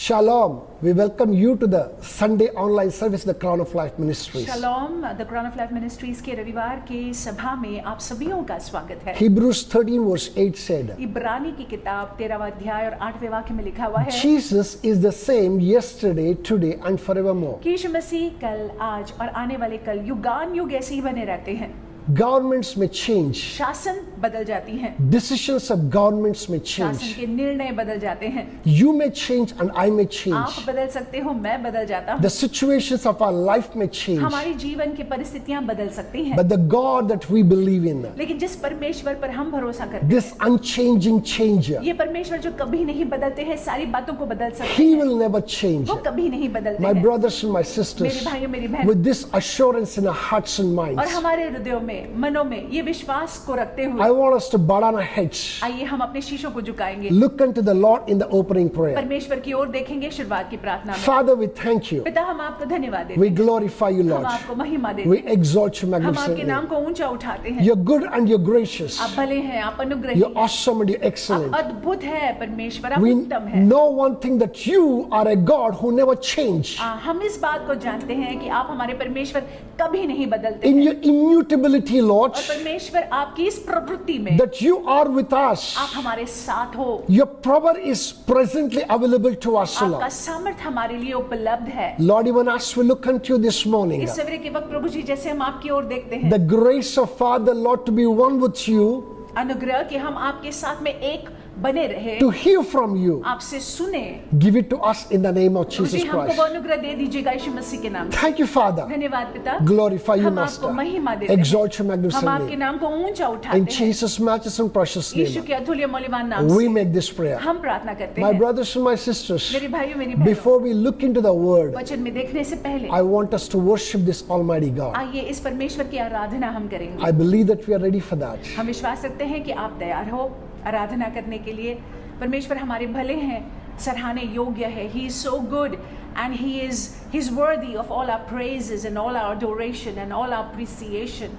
Shalom. We welcome you to the Sunday online service, the Crown of Life Ministries. Shalom, the Crown of Life Ministries के रविवार के सभा में आप सभीयों का स्वागत है। Hebrews 13 verse 8 said, इब्रानी की किताब 13वां अध्याय और 8वें वाक्य में लिखा हुआ है, Jesus is the same yesterday, today and forevermore. कि यीशु मसीह कल, आज और आने वाले कल युगान युग ऐसे ही बने रहते हैं। Governments may change. शासन बदल जाती हैं। Decisions of governments may शासन change. के निर्णय बदल जाते हैं। You may change and I may आप change. बदल सकते हो, मैं बदल जाता हूँ। The situations of our life may change. हमारी जीवन की परिस्थितियां बदल सकती हैं। But the God that we believe in, लेकिन जिस परमेश्वर पर हम भरोसा करते this unchanging changer, हैं, ये परमेश्वर जो कभी नहीं बदलते हैं, सारी बातों को बदल सकते He हैं। will never change. वो कभी नहीं बदलते My हैं। brothers and my मेरे sisters, भाइयों, मेरी बहन, with this assurance in our hearts and और minds, हमारे हृदयों में, मनों में ये विश्वास को रखते हुए I want us to bow down our heads, आइए हम अपने शीशों को झुकाएंगे, look unto the Lord in the opening prayer. परमेश्वर की ओर देखेंगे शुरुआत की प्रार्थना में। Father, we thank you. पिता, हम आपको धन्यवाद देते We हैं, glorify you, हम Lord. आपको महिमा देते We हैं, exalt your हम magnificent आपके नाम name. को ऊंचा उठाते हैं। You're good and you're gracious. आप भले हैं, आप अनुग्रही You're हैं, awesome and you're आप excellent. अद्भुत है परमेश्वर, आप We उत्तम है। know one thing, that you are a God who never change. हम इस बात को जानते हैं कि आप हमारे परमेश्वर कभी नहीं बदलते In हैं, your immutability, Lord, और परमेश्वर आपकी इस प्रवृत्ति में that you are with us. आप हमारे साथ हो। Your power is presently available to us, आपका Lord. सामर्थ हमारे लिए उपलब्ध है। Lord, even as we look unto you this morning, इस सवेरे के वक्त प्रभु जी, जैसे हम आपकी ओर देखते हैं, the grace of Father, Lord, to be one with you, अनुग्रह कि हम आपके साथ में एक बने रहे, to hear from you, आपसे सुने, give it to us in the name of Prabhu ji Jesus हमको Christ. वो अनुग्रह दे दीजिएगा यीशु मसीह के नाम से। Thank you, Father. धन्यवाद पिता, Glorify you, हम Master. आपको महिमा देते हैं, Exalt your हम magnificent आपके name. नाम को ऊंचा In उठाते हैं, Jesus' matchless and precious Yeshu name, के अतुल्य मूल्यवान नाम we से make this prayer. हम प्रार्थना करते My हैं। brothers and my sisters, मेरे भाइयों, मेरी बहनों, before we look into the Word, वचन में देखने से पहले I want us to worship this Almighty God. आइए इस परमेश्वर की आराधना हम करेंगे। I believe that we are ready for that. हम विश्वास रखते हैं कि आप तैयार हो आराधना करने के लिए। परमेश्वर हमारे भले हैं, सराहने योग्य है। He is so good and he's worthy of all our praises and all our adoration and all our appreciation.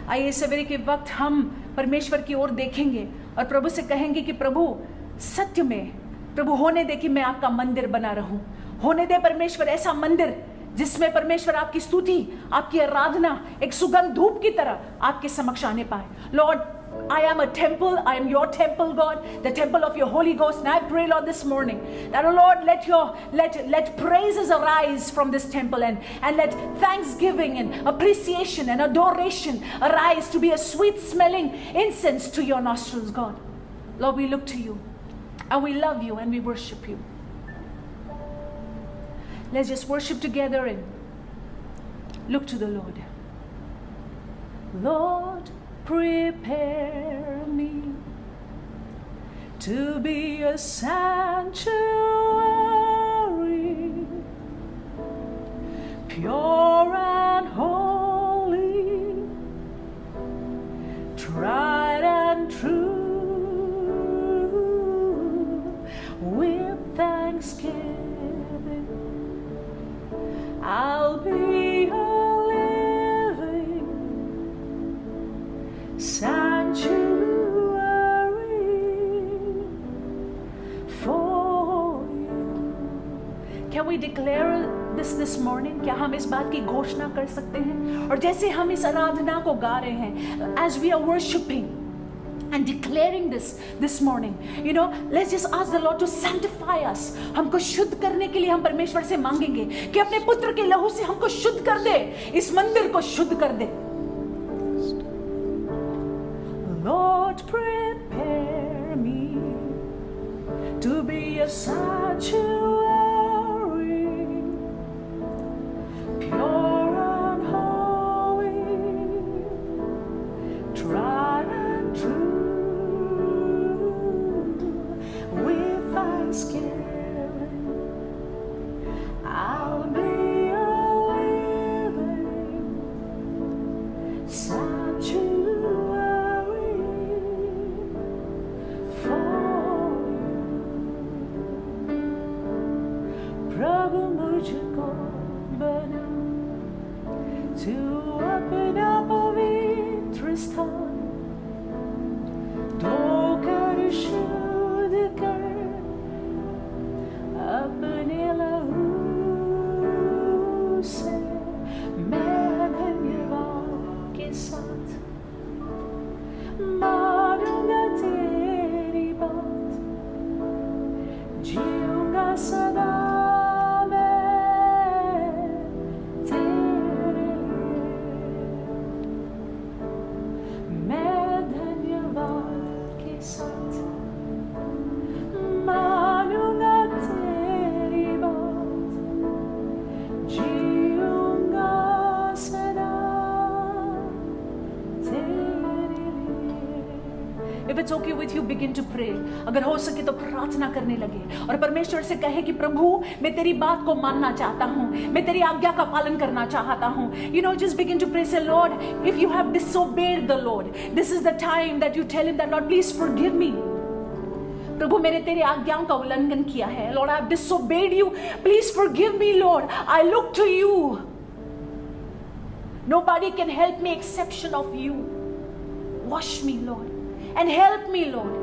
आइए सवेरे के वक्त हम परमेश्वर की ओर देखेंगे और प्रभु से कहेंगे कि प्रभु सत्य में, प्रभु होने दे कि मैं आपका मंदिर बना रहूं। होने दे परमेश्वर ऐसा मंदिर जिसमें परमेश्वर आपकी स्तुति, आपकी आराधना एक सुगंध धूप की तरह आपके समक्ष आने पाए। Lord, I am a temple, I am your temple, God, the temple of your Holy Ghost. And I pray, Lord, this morning that, oh Lord, let praises arise from this temple, and let thanksgiving and appreciation and adoration arise to be a sweet smelling incense to your nostrils, God. Lord, we look to you and we love you and we worship you. Let's just worship together and look to the Lord. Lord, prepare me to be a sanctuary, pure and holy, tried and true, with thanksgiving I'll be a living sanctuary for you. Can we declare this morning? क्या हम इस बात की घोषणा कर सकते हैं? और जैसे हम इस आराधना को गा रहे हैं, as we are worshiping and declaring this morning, you know, let's just ask the Lord to sanctify us. हमको शुद्ध करने के लिए हम परमेश्वर से मांगेंगे कि अपने पुत्र के लहू से हमको शुद्ध कर दे, इस मंदिर को शुद्ध कर दे। Lord, prepare me to be a sanctuary, pure and holy, tried and true, with thanksgiving I'll be a living sanctuary for you. प्रभु मुझको बना तू अपना पवित्र स्थान, धोकर शुद्ध कर अपने it's okay with you, begin to pray. अगर हो सके तो प्रार्थना करने लगे और परमेश्वर से कहे कि प्रभु मैं तेरी बात को मानना चाहता हूँ, मैं तेरी आज्ञा का पालन करना चाहता हूँ. You know, just begin to pray. Say, Lord, if you have disobeyed the Lord, this is the time that you tell him that, Lord, please forgive me. प्रभु मैंने तेरी आज्ञाओं का उल्लंघन किया है. Lord, I have disobeyed you. Please forgive me, Lord. I look to you. Nobody can help me exception of you. Wash me, Lord, and help me, Lord.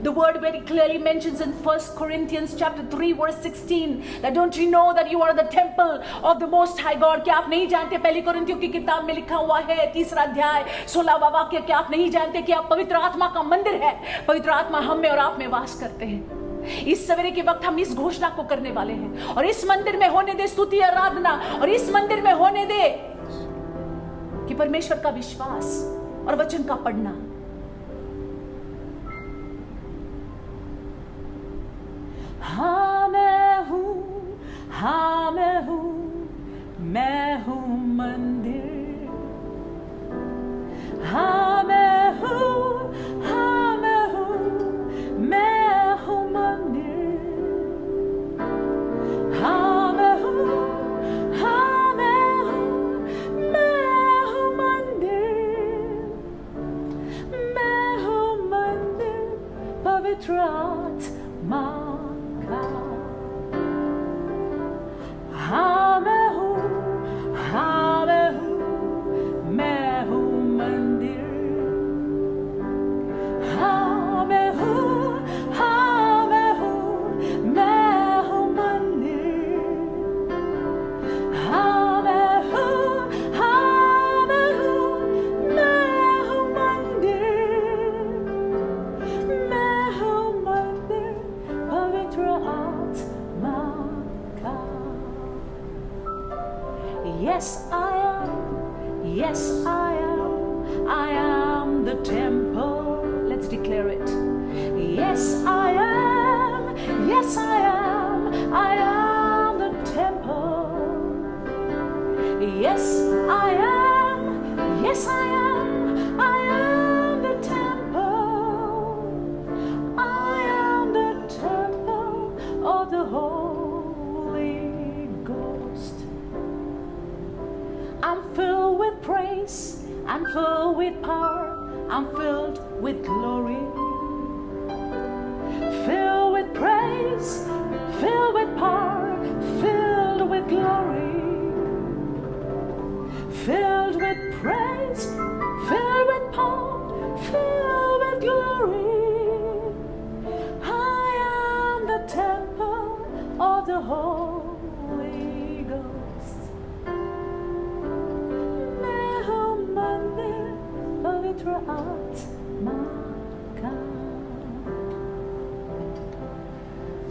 The word very clearly mentions in 1 Corinthians chapter 3 verse 16 that don't you know that you are the temple of the Most High God. क्या आप नहीं जानते, पहली कोरिन्थियों की किताब में लिखा हुआ है 3रा अध्याय 16वां वाक्य, क्या आप नहीं जानते कि आप पवित्र आत्मा का मंदिर है, पवित्र आत्मा हम में और आप में वास करते हैं. इस सवेरे के वक्त हम इस घोषणा को करने वाले हैं और इस मंदिर में होने दे स्तुति आराधना, और इस मंदिर में होने दे कि परमेश्वर का विश्वास और वचन का पढ़ना. हाँ मैं हूँ, हाँ मैं हूँ मंदिर. हाँ मैं हूँ, हाँ मैं हूँ मंदिर. हाँ मैं हूँ, हाँ मैं हूँ मंदिर. मैं हूँ मंदिर पवित्र आत्मा. हाँ मैं हूँ, मैं हूँ मंदिर. हाँ मैं हूँ, मैं हूँ मंदिर. हाँ मैं हूँ, मैं हूँ मंदिर. मैं हूँ मंदिर पवित्र आत्मा का. Yes, I am. Yes, I am. I am the temple. Let's declare it. Yes, I am. Yes, I am. I am the temple. Yes, I am. Yes, I am. I am the temple. I am the temple of the Holy Ghost. I'm filled with praise, I'm filled with power, I'm filled with glory. Filled with praise, filled with power, filled with glory. Filled with praise, filled with power, filled with glory. I am the temple of the Holy Ghost. मैं हूँ मंदिर पवित्र आत्मा का.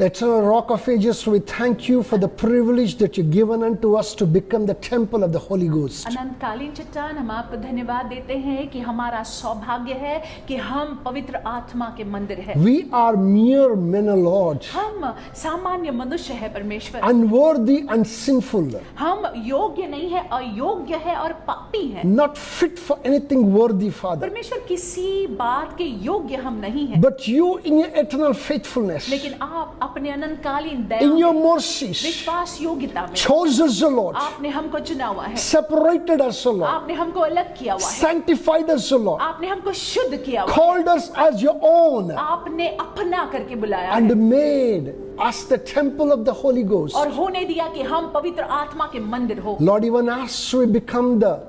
Eternal Rock of Ages, we thank you for the privilege that you've given unto us to become the temple of the Holy Ghost. अनंतकालीन चट्टान, हम आपको धन्यवाद देते हैं कि हमारा सौभाग्य है कि हम पवित्र आत्मा के मंदिर हैं. We are mere men, O Lord, हम सामान्य मनुष्य है परमेश्वर. unworthy and sinful, हम योग्य नहीं है, अयोग्य है और पापी है. not fit for anything worthy, Father. परमेश्वर किसी बात के योग्य हम नहीं है. But you, in your eternal faithfulness, लेकिन आप अपने अनंतकालीन दया in your में, mercies, विश्वास योग्यता में chose us, O Lord, आपने हमको चुना हुआ है. separated us, O Lord, आपने हमको अलग किया हुआ है. sanctified us, O Lord, आपने हमको शुद्ध किया हुआ है. called us as your own, आपने अपना करके बुलाया and है made us the temple of the Holy Ghost. और होने दिया कि हम पवित्र आत्मा के मंदिर हो. Lord, even as we become the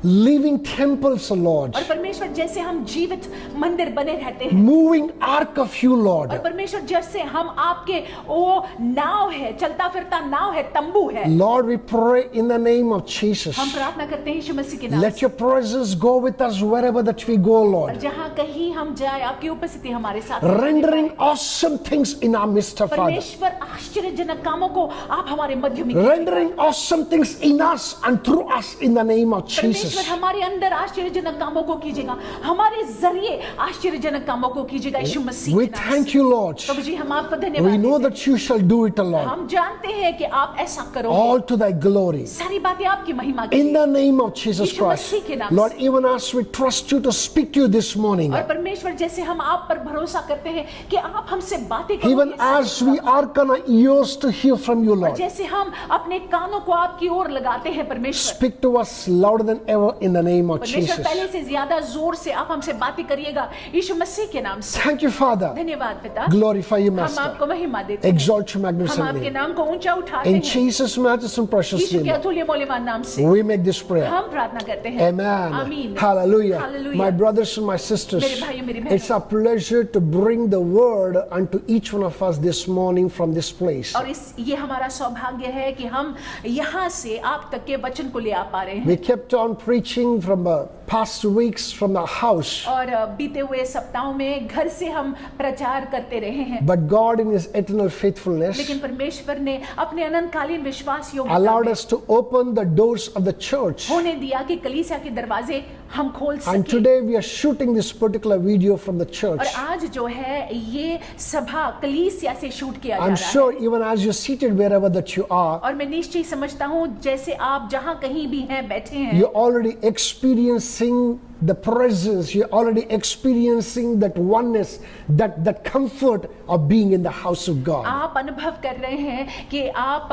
living temples, O Lord, और परमेश्वर जैसे हम जीवित मंदिर बने रहते हैं, moving ark of you, Lord, और परमेश्वर जैसे हम आपके वो नाव है, चलता फिरता नाव है, तंबू है. Lord, we pray in the name of Jesus, हम प्रार्थना करते हैं यीशु मसीह के नाम let से. your presence go with us wherever that we go, और Lord, जहाँ कहीं हम जाए आपकी उपस्थिति हमारे साथ. rendering awesome things in our midst, Father. परमेश्वर आश्चर्यजनक कामों को आप हमारे मध्य में कीजिएगा। rendering awesome things in us and through us in the name of परमेश्वर Jesus. हमारे अंदर आश्चर्यजनक कामों को कीजिएगा, हमारे जरिए आश्चर्यजनक कामों को कीजिएगा यीशु मसीह We के नाम thank से। you, Lord. प्रभु जी हम आपको We धन्यवाद know देते that you shall do it, Lord. हैं। हम जानते हैं कि आप ऐसा करोगे, All to thy glory. सारी बातें आपकी महिमा के In लिए। the name of Jesus Yeshu Christ. मसीह के नाम से। Lord, even as we trust you to speak to you this morning, और परमेश्वर जैसे हम आप पर भरोसा करते हैं कि आप हमसे बातें even करोगे, as we are gonna ears to hear from you, और Lord, जैसे हम अपने कानों को आपकी ओर लगाते हैं परमेश्वर, speak to us louder than ever in the name of परमेश्वर Jesus. पहले से ज्यादा जोर से आप हमसे बातें करिएगा यीशु मसीह के नाम से। Thank you, Father. धन्यवाद पिता, Glorify you, हम Master. आपको महिमा देते हैं, Exalt your हम magnificent आपके name. नाम को ऊंचा उठाते In हैं Jesus' matchless and precious यीशु के name, अतुल्य मूल्यवान नाम से we make this prayer. हम प्रार्थना करते हैं। Amen. आमीन। Hallelujah. Hallelujah। My brothers and my sisters, मेरे भाइयों, मेरी बहनों, it's a pleasure to bring the word unto each one of us this morning from this place. और ये हमारा सौभाग्य है कि हम यहाँ से आप तक के वचन को ले आ पा रहे हैं। We kept on preaching from the past weeks from the house, और बीते हुए सप्ताहों में घर से हम प्रचार करते रहे हैं, but God in His eternal faithfulness लेकिन परमेश्वर ने अपने अनंतकालीन विश्वास योग्यता allowed में us to open the doors of the church. होने दिया कि कलीसिया के दरवाजे हम खोल And सकें। today we are shooting this particular video from the और church. आज जो है ये सभा कलीसिया से शूट किया जा I'm रहा है। sure even as you're seated wherever that you are, और मैं निश्चय समझता हूँ जैसे आप जहाँ कहीं भी हैं बैठे हैं, you're already experiencing the presence, you're already experiencing that oneness, that comfort of being in the house of God. आप अनुभव कर रहे हैं कि आप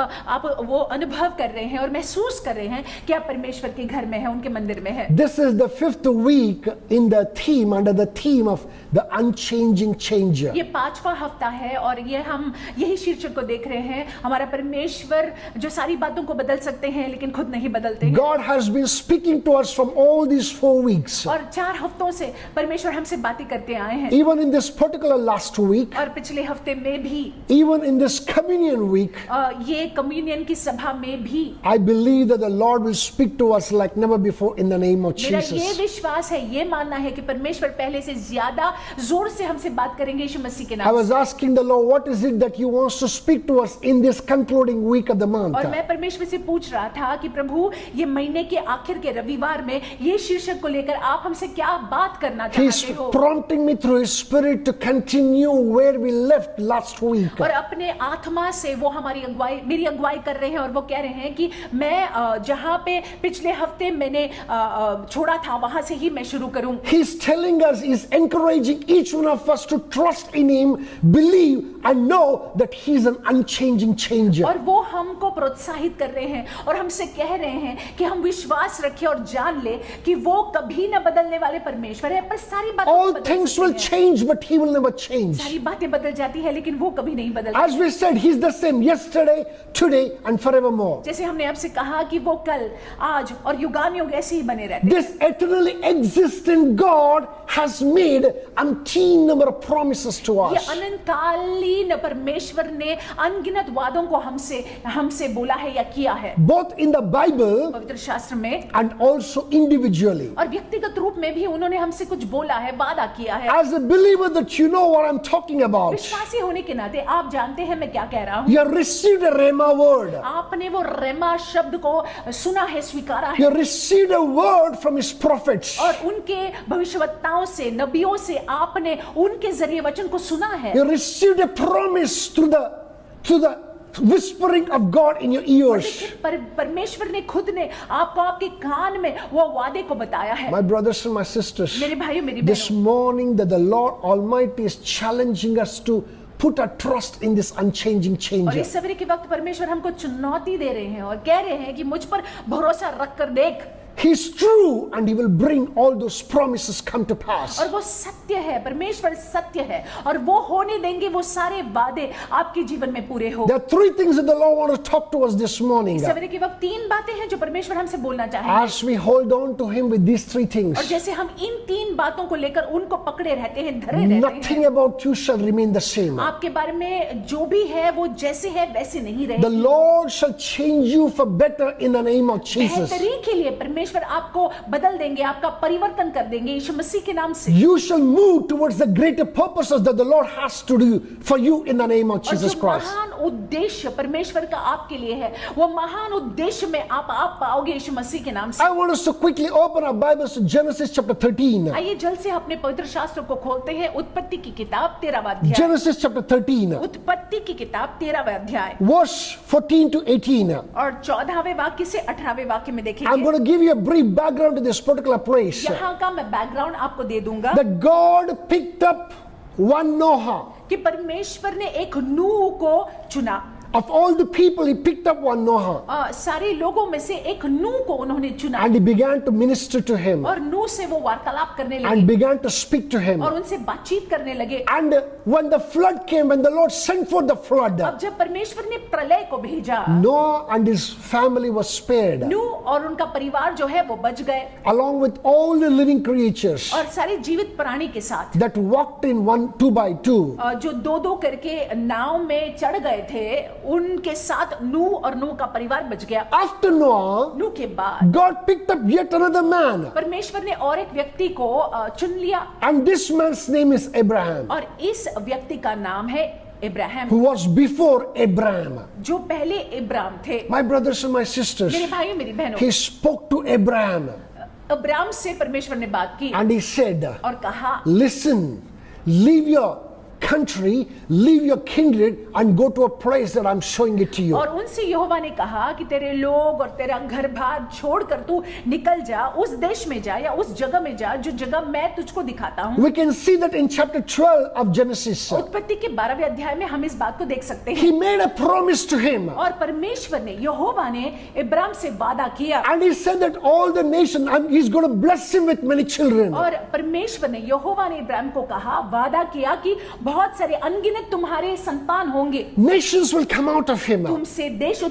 वो अनुभव कर रहे हैं और महसूस कर रहे हैं कि आप परमेश्वर के घर में हैं, उनके मंदिर में हैं। This is the 5th week in the theme, under the theme of the unchanging changer. ये 5वां हफ्ता है और ये हम यही शीर्षक को देख रहे हैं, हमारा परमेश्वर जो सारी बातों को बदल सकते हैं लेकिन खुद नहीं बदलते हैं। God has been speaking to us from all these 4 weeks. और 4 हफ्तों से परमेश्वर हमसे बातें करते आए हैं, Even in this particular last week, और पिछले हफ्ते में भी, even in this communion week, ये कम्युनियन की सभा में भी I believe that the Lord will speak to us like never before in the name of मेरा ये Jesus. विश्वास है, ये मानना है कि परमेश्वर पहले से ज्यादा जोर से हमसे बात करेंगे यीशु मसीह के I नाम was से। asking the Lord, what is it that He wants to speak to us in this concluding week of the month? और मैं परमेश्वर से पूछ रहा था कि प्रभु ये महीने के आखिर के रविवार में ये शीर्षक को लेकर आप हमसे क्या बात करना He's चाहते हो, prompting me through His Spirit to continue where we left last week. और अपने आत्मा से वो हमारी मेरी अगुवाई कर रहे हैं और वो कह रहे हैं कि मैं जहाँ पे पिछले हफ्ते मैंने छोड़ा था वहां से ही मैं शुरू करूं। He's telling us, He's encouraging each one of us to trust in Him, believe and know that He's an unchanging changer. और वो हमको प्रोत्साहित कर रहे हैं और हमसे कह रहे हैं कि हम विश्वास रखें और जान ले कि वो कभी न बदलने वाले परमेश्वर है, पर सारी बातें All बदल things सकती will हैं। change, but He will never change. सारी बातें बदल जाती है लेकिन वो कभी नहीं बदलती। As we said, He's the same yesterday, today and forevermore. जैसे हमने आपसे कहा कि वो कल, आज और युगानुयुग ऐसे ही बने रहते हैं। This eternally existent God has made umpteen number of promises to ये us. अनंतकालीन परमेश्वर ने अनगिनत वादों को हमसे बोला है या किया है, Both in the Bible पवित्र शास्त्र में and also individually. और व्यक्तिगत रूप में भी उन्होंने हमसे कुछ बोला है, वादा किया है। As a believer that you know what I'm talking about. विश्वासी होने के नाते आप जानते हैं मैं क्या कह रहा हूँ। You have received a Rhema word. आपने वो रेमा शब्द को सुना है, स्वीकारा है, You have received a word from His prophets. और उनके भविष्यवक्ताओं से, नबियों से आपने उनके जरिए वचन को सुना है। You received a promise through the whispering of God in your ears. परमेश्वर ने खुद ने आपको आपके कान में वो वादे को बताया है। My brothers and my sisters, मेरे भाइयों, मेरी this बहनों, morning that the Lord Almighty is challenging us to put our trust in this unchanging और changer. इस सवेरे के वक्त परमेश्वर हमको चुनौती दे रहे हैं और कह रहे हैं कि मुझ पर भरोसा रख कर देख, He's true and He will bring all those promises come to pass. और वो सत्य है, परमेश्वर सत्य है और वो होने देंगे, वो सारे वादे आपके जीवन में पूरे हो। There are 3 things that the Lord wants to talk to us this morning. इस सवेरे के वक्त 3 बातें हैं जो परमेश्वर हमसे बोलना चाहेंगे, As we hold on to Him with these 3 things, और जैसे हम इन 3 बातों को लेकर उनको पकड़े रहते हैं, धरे रहते nothing हैं, about you shall remain the same. आपके बारे में जो भी है वो जैसे है वैसे नहीं The रहे। Lord shall change you for better in the name of Jesus. बेहतरी के लिए परमेश्वर परमेश्वर आपको बदल देंगे, आपका परिवर्तन कर देंगे यीशु मसीह के नाम से। You shall move towards the greater purposes that the Lord has to do for you in the name of और Jesus जो Christ. महान उद्देश्य परमेश्वर का आपके लिए है, वो महान उद्देश्य में आप पाओगे यीशु मसीह के नाम से। I want us to quickly open our Bibles to Genesis chapter 13. आइए जल्द से अपने पवित्र शास्त्र को खोलते हैं, उत्पत्ति की किताब 13वां अध्याय। Genesis chapter 13, उत्पत्ति की किताब 13वां अध्याय verse 14 to 18. और 14वें वाक्य से 18वें वाक्य में I'm देखेंगे। going to give you a brief background to this particular place. यहाँ का मैं बैकग्राउंड आपको दे दूंगा That God picked up one Noah. कि परमेश्वर ने एक नूह को चुना। Of all the people, he picked up one Noah. सारे लोगों में से एक नूह को उन्होंने चुना And he began to minister to him. और नूह से वो वार्तालाप करने And लगे began to speak to him. और उनसे बातचीत करने लगे। And when the flood came, when the Lord sent forth the flood, अब जब परमेश्वर ने प्रलय को भेजा, Noah and his family was spared, नूह और उनका परिवार जो है वो बच गए along with all the living creatures और सारे जीवित प्राणी के साथ that walked in two by two. जो दो दो करके नाव में चढ़ गए थे, उनके साथ नूह और नूह का परिवार बच गया। After Noah, नूह के बाद God picked up yet another man. परमेश्वर ने और एक व्यक्ति को चुन लिया And this man's name is Abraham, और इस व्यक्ति का नाम है Ibrahim, who was before Abraham. जो पहले इब्राहिम थे। My brothers and my sisters, मेरे भाइयों मेरी बहनों, he spoke to Abraham Ibrahim से परमेश्वर ने बात की and he said, और कहा, listen, leave your country, leave your kindred and go to a place that I'm showing it to you. और उनसे यहोवा ने कहा कि तेरे लोग और तेरा घर बार छोड़कर तू निकल जा, उस देश में जा या उस जगह में जा जो जगह मैं तुझको दिखाता हूँ। We can see that in chapter 12 of Genesis. उत्पत्ति के 12वें अध्याय में हम इस बात को देख सकते हैं। He made a promise to him. और परमेश्वर ने यहोवा ने इब्राहिम से वादा किया And he said that all the nation, and he's going to bless him with many children. और परमेश्वर ने यहोवा ने इब्राहिम को कहा, वादा किया कि बहुत सारे अनगिनत तुम्हारे संतान होंगे, Nations will come out of him. तुमसे देश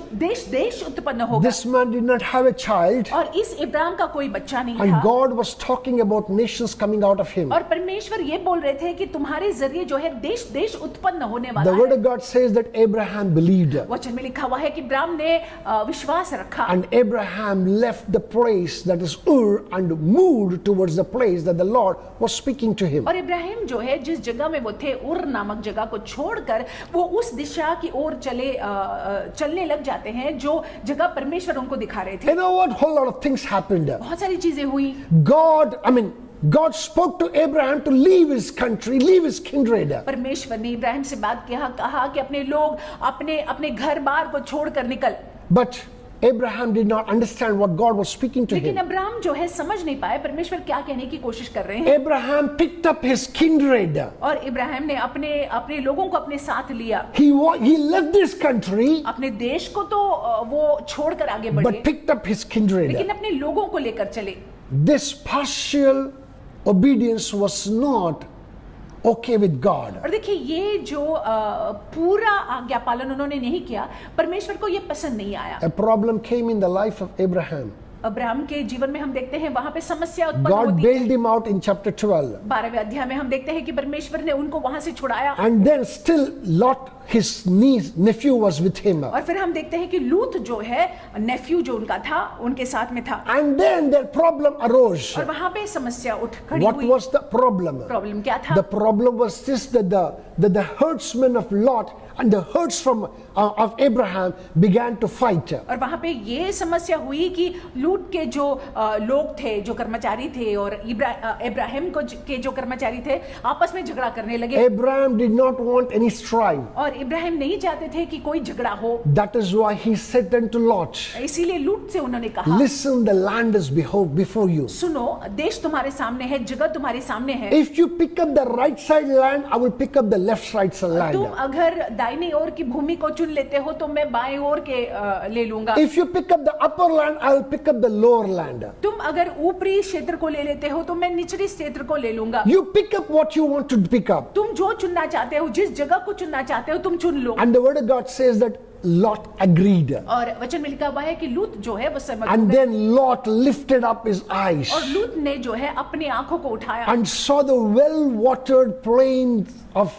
उत्पन्न होगा। This man did not have a child, और इस इब्राहिम का कोई बच्चा नहीं and था God was talking about nations coming out of him. और परमेश्वर ये बोल रहे थे कि तुम्हारे जरिए जो है देश उत्पन्न होने वाला The word है। of God says that Abraham believed, वचन में लिखा हुआ है कि इब्राहिम ने विश्वास रखा and Abraham left the place that is Ur and moved towards the place that the Lord was speaking to him. और इब्राहिम जो है जिस जगह में वो थे, उर नामक जगह को छोड़कर वो उस दिशा की ओर चलने लग जाते हैं जो जगह परमेश्वर उनको दिखा रहे थे। You know what? Whole lot of things happened. बहुत सारी चीजें हुई। God spoke to Abraham to leave his country, leave his kindred. परमेश्वर ने इब्राहिम से बात किया, कहा कि अपने लोग अपने घर बार को छोड़कर निकल। But Abraham did not understand what God was speaking to लेकिन him. अब्राहम जो है समझ नहीं पाए परमेश्वर क्या कहने की कोशिश कर रहे हैं। Abraham picked up his kindred. और इब्राहिम ने अपने लोगों को अपने साथ लिया। He left this country, अपने देश को तो वो छोड़कर आगे बढ़े, but picked up his kindred. लेकिन अपने लोगों को लेकर चले। This partial obedience was not okay with God. और देखिए ये जो पूरा आज्ञा पालन उन्होंने नहीं किया, परमेश्वर को ये पसंद नहीं आया। A problem came in the life of Abraham. Abraham के जीवन में हम देखते हैं वहां पे समस्या उत्पन्न God होती bailed है। him out in chapter 12. 12वें अध्याय में हम देखते हैं कि परमेश्वर ने उनको वहां से छुड़ाया। And then still Lot, his nephew, was with him. और फिर हम देखते हैं कि लूत जो है नेफ्यू जो उनका था उनके साथ में था। And then their problem arose. और वहां पे समस्या खड़ी What हुई। was the problem? प्रॉब्लम क्या था? The problem was this, that the herdsmen of Lot and the herds of Abraham began to fight. और वहां पे ये समस्या हुई कि लूत के जो लोग थे, जो कर्मचारी थे, और इब्राहिम के जो कर्मचारी थे आपस में झगड़ा करने लगे। Abraham did not want any strife. और इब्राहिम नहीं चाहते थे कि कोई झगड़ा हो। That is why he said unto Lot, इसीलिए लूत से उन्होंने कहा, listen, the land is before you. सुनो, देश तुम्हारे सामने है, जगह तुम्हारे सामने है। If you pick up the right side land, I will pick up the left side land. तुम अगर दाहिनी ओर की भूमि को चुन लेते हो तो मैं बाएं ओर के ले लूंगा। If you pick up the upper land, I will pick up the lower land. तुम अगर ऊपरी क्षेत्र को ले लेते हो तो मैं निचली क्षेत्र को ले लूंगा। You pick up what you want to pick up. तुम जो चुनना चाहते हो, जिस जगह को चुनना चाहते हो तुम चुन लो। And the word of God says that Lot agreed. और वचन में लिखा हुआ है कि लूत जो है वो सहमत हो And गए। then Lot lifted up his eyes और लूत ने जो है अपनी आंखों को उठाया and saw the well-watered plains of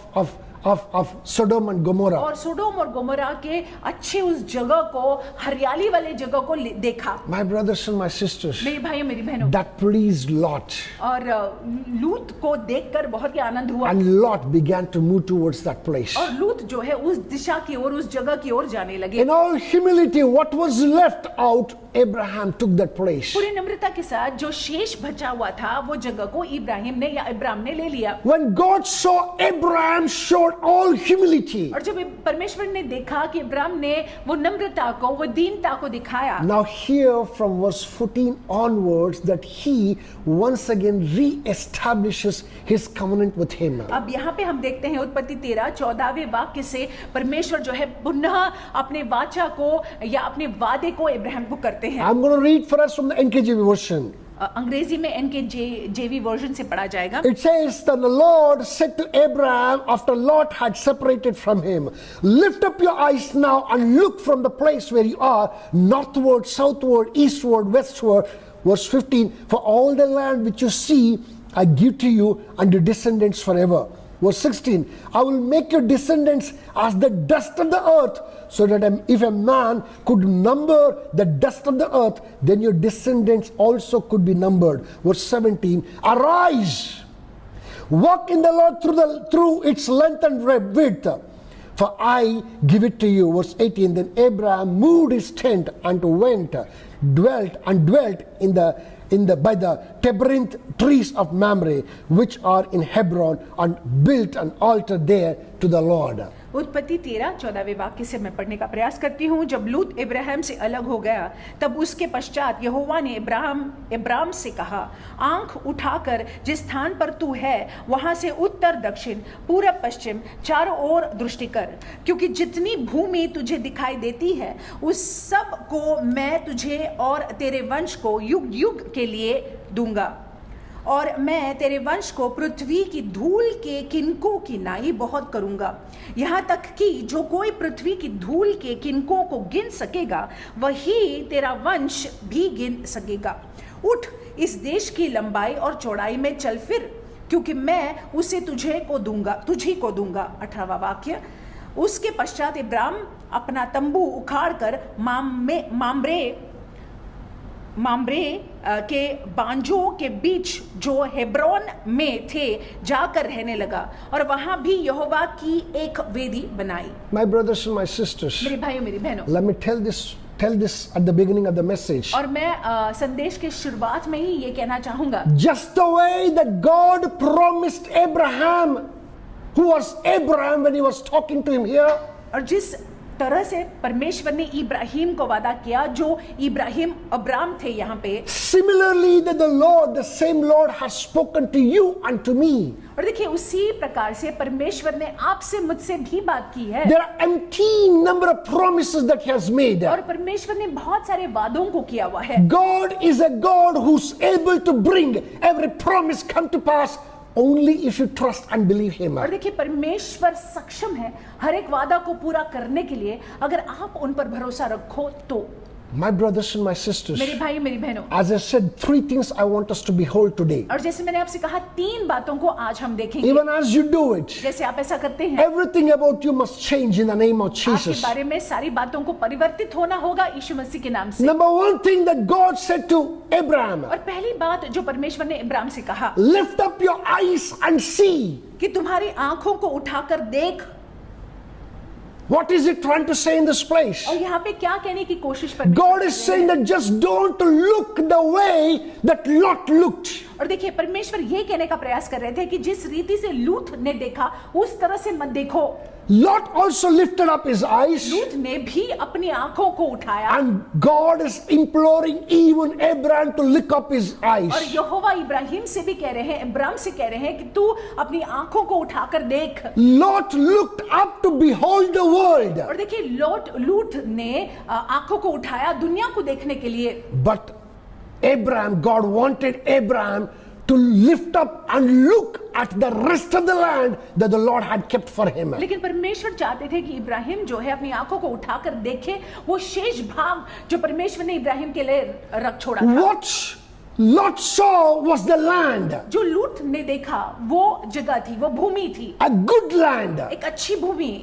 of Sodom and Gomorrah. और सोडोम और गोमोरा के अच्छे उस जगह को, हरियाली वाले जगह को देखा। My brothers and my sisters, मेरे भाइयों मेरी बहनों, that pleased Lot. और लूत को देखकर बहुत ही आनंद हुआ, And Lot began to move towards that place. और लूत जो है उस दिशा की ओर, उस जगह की ओर जाने लगे। In all humility, what was left out, Abraham took that place. पूरी नम्रता के साथ जो शेष बचा हुआ था वो जगह को इब्राहिम ने या इब्राहिम ने ले लिया। When God saw Abraham showed all humility. और जब परमेश्वर ने देखा कि इब्राहिम ने वो नम्रता को, वो दीनता को दिखाया, Now here from verse 14 onwards that he once again re-establishes his covenant with him. अब यहाँ पे हम देखते हैं उत्पत्ति 13-14वें वाक्य से परमेश्वर जो है पुनः अपने वाचा को या अपने वादे को इब्राहिम को करते हैं। I'm going to read for us from the NKJV version. अंग्रेजी में NKJV वर्जन से पढ़ा जाएगा। It says that the Lord said to Abraham after Lot had separated from him, lift up your eyes now and look from the place where you are, northward, southward, eastward, westward. Verse 15, for all the land which you see, I give to you and your descendants forever. Verse 16, I will make your descendants as the dust of the earth, so that if a man could number the dust of the earth, then your descendants also could be numbered. Verse 17, arise, walk in the Lord through its length and width, for I give it to you. Verse 18, then Abraham moved his tent and dwelt by the terebinth trees of Mamre, which are in Hebron, and built an altar there to the Lord. उत्पत्ति 13-14वें वाक्य से मैं पढ़ने का प्रयास करती हूँ। जब लूत इब्राहिम से अलग हो गया, तब उसके पश्चात यहोवा ने इब्राहिम से कहा, आंख उठाकर जिस स्थान पर तू है वहां से उत्तर, दक्षिण, पूरब, पश्चिम चारों ओर दृष्टि कर, क्योंकि जितनी भूमि तुझे दिखाई देती है उस सब को मैं तुझे और तेरे वंश को युग युग के लिए दूंगा, और मैं तेरे वंश को पृथ्वी की धूल के किनकों की नाई बहुत करूंगा, यहाँ तक कि जो कोई पृथ्वी की धूल के किनकों को गिन सकेगा वही तेरा वंश भी गिन सकेगा। उठ, इस देश की लंबाई और चौड़ाई में चल फिर, क्योंकि मैं उसे तुझी को दूंगा। 18वां वाक्य, उसके पश्चात इब्राहिम अपना तंबू उखाड़ कर मामरे के बांजों के बीच जो हेब्रोन में थे जाकर रहने लगा, और वहां भी यहोवा की एक वेदी बनाई। My brothers and my sisters, मेरे भाइयों मेरी बहनों, let me tell this at the beginning of the message. और मैं संदेश के शुरुआत में ही ये कहना चाहूंगा, Just the way that God promised Abraham, who was Abraham when he was talking to him here, और जिस तरह से परमेश्वर ने इब्राहिम को वादा किया, जो अब्राम थे यहाँ पे, similarly that the same Lord has spoken to you and to me. और देखिए उसी प्रकार से परमेश्वर ने आपसे मुझसे भी बात की है। There are empty number of promises that he has made. और परमेश्वर ने बहुत सारे वादों को किया हुआ है। God is a God who's able to bring every promise come to pass only if you trust and believe him. और देखिए परमेश्वर सक्षम है हर एक वादा को पूरा करने के लिए, अगर आप उन पर भरोसा रखो तो। My brothers and my sisters, मेरे भाई मेरी बहनों, as I said, 3 things I want us to behold today. और जैसे मैंने आपसे कहा 3 बातों को आज हम देखेंगे। Even as you do it, जैसे आप ऐसा करते हैं, everything about you must change in the name of आपके Jesus. बारे में सारी बातों को परिवर्तित होना होगा यीशु मसीह के नाम से। Number 1 thing that God said to Abraham, और पहली बात जो परमेश्वर ने इब्राहिम से कहा, lift up your eyes and see. कि तुम्हारी आंखों को उठाकर देख। What is it trying to say in this place? और यहाँ पे क्या कहने की कोशिश पर God is saying that just don't look the way that Lot looked. और देखिए परमेश्वर ये कहने का प्रयास कर रहे थे कि जिस रीति से लूत ने देखा उस तरह से मत देखो। Lot also lifted up his eyes, लूत ने भी अपनी आंखों को उठाया, and God is imploring even Abraham to lift up his और eyes. यहोवा इब्राहिम से भी कह रहे हैं, इब्राहिम से कह रहे हैं कि तू अपनी आंखों को उठाकर देख। Lot looked up to behold the world, और देखिए लूत ने आंखों को उठाया दुनिया को देखने के लिए, but God wanted Abraham to lift up and look at the rest of the land that the Lord had kept for him. लेकिन परमेश्वर चाहते थे कि इब्राहिम जो है अपनी आंखों को उठाकर देखे वो शेष भाग जो परमेश्वर ने इब्राहिम के लिए रख छोड़ा था। Watch Lot saw was the land, जो लूत ने देखा वो जगह थी, वो भूमि थी, a good land. एक अच्छी भूमि।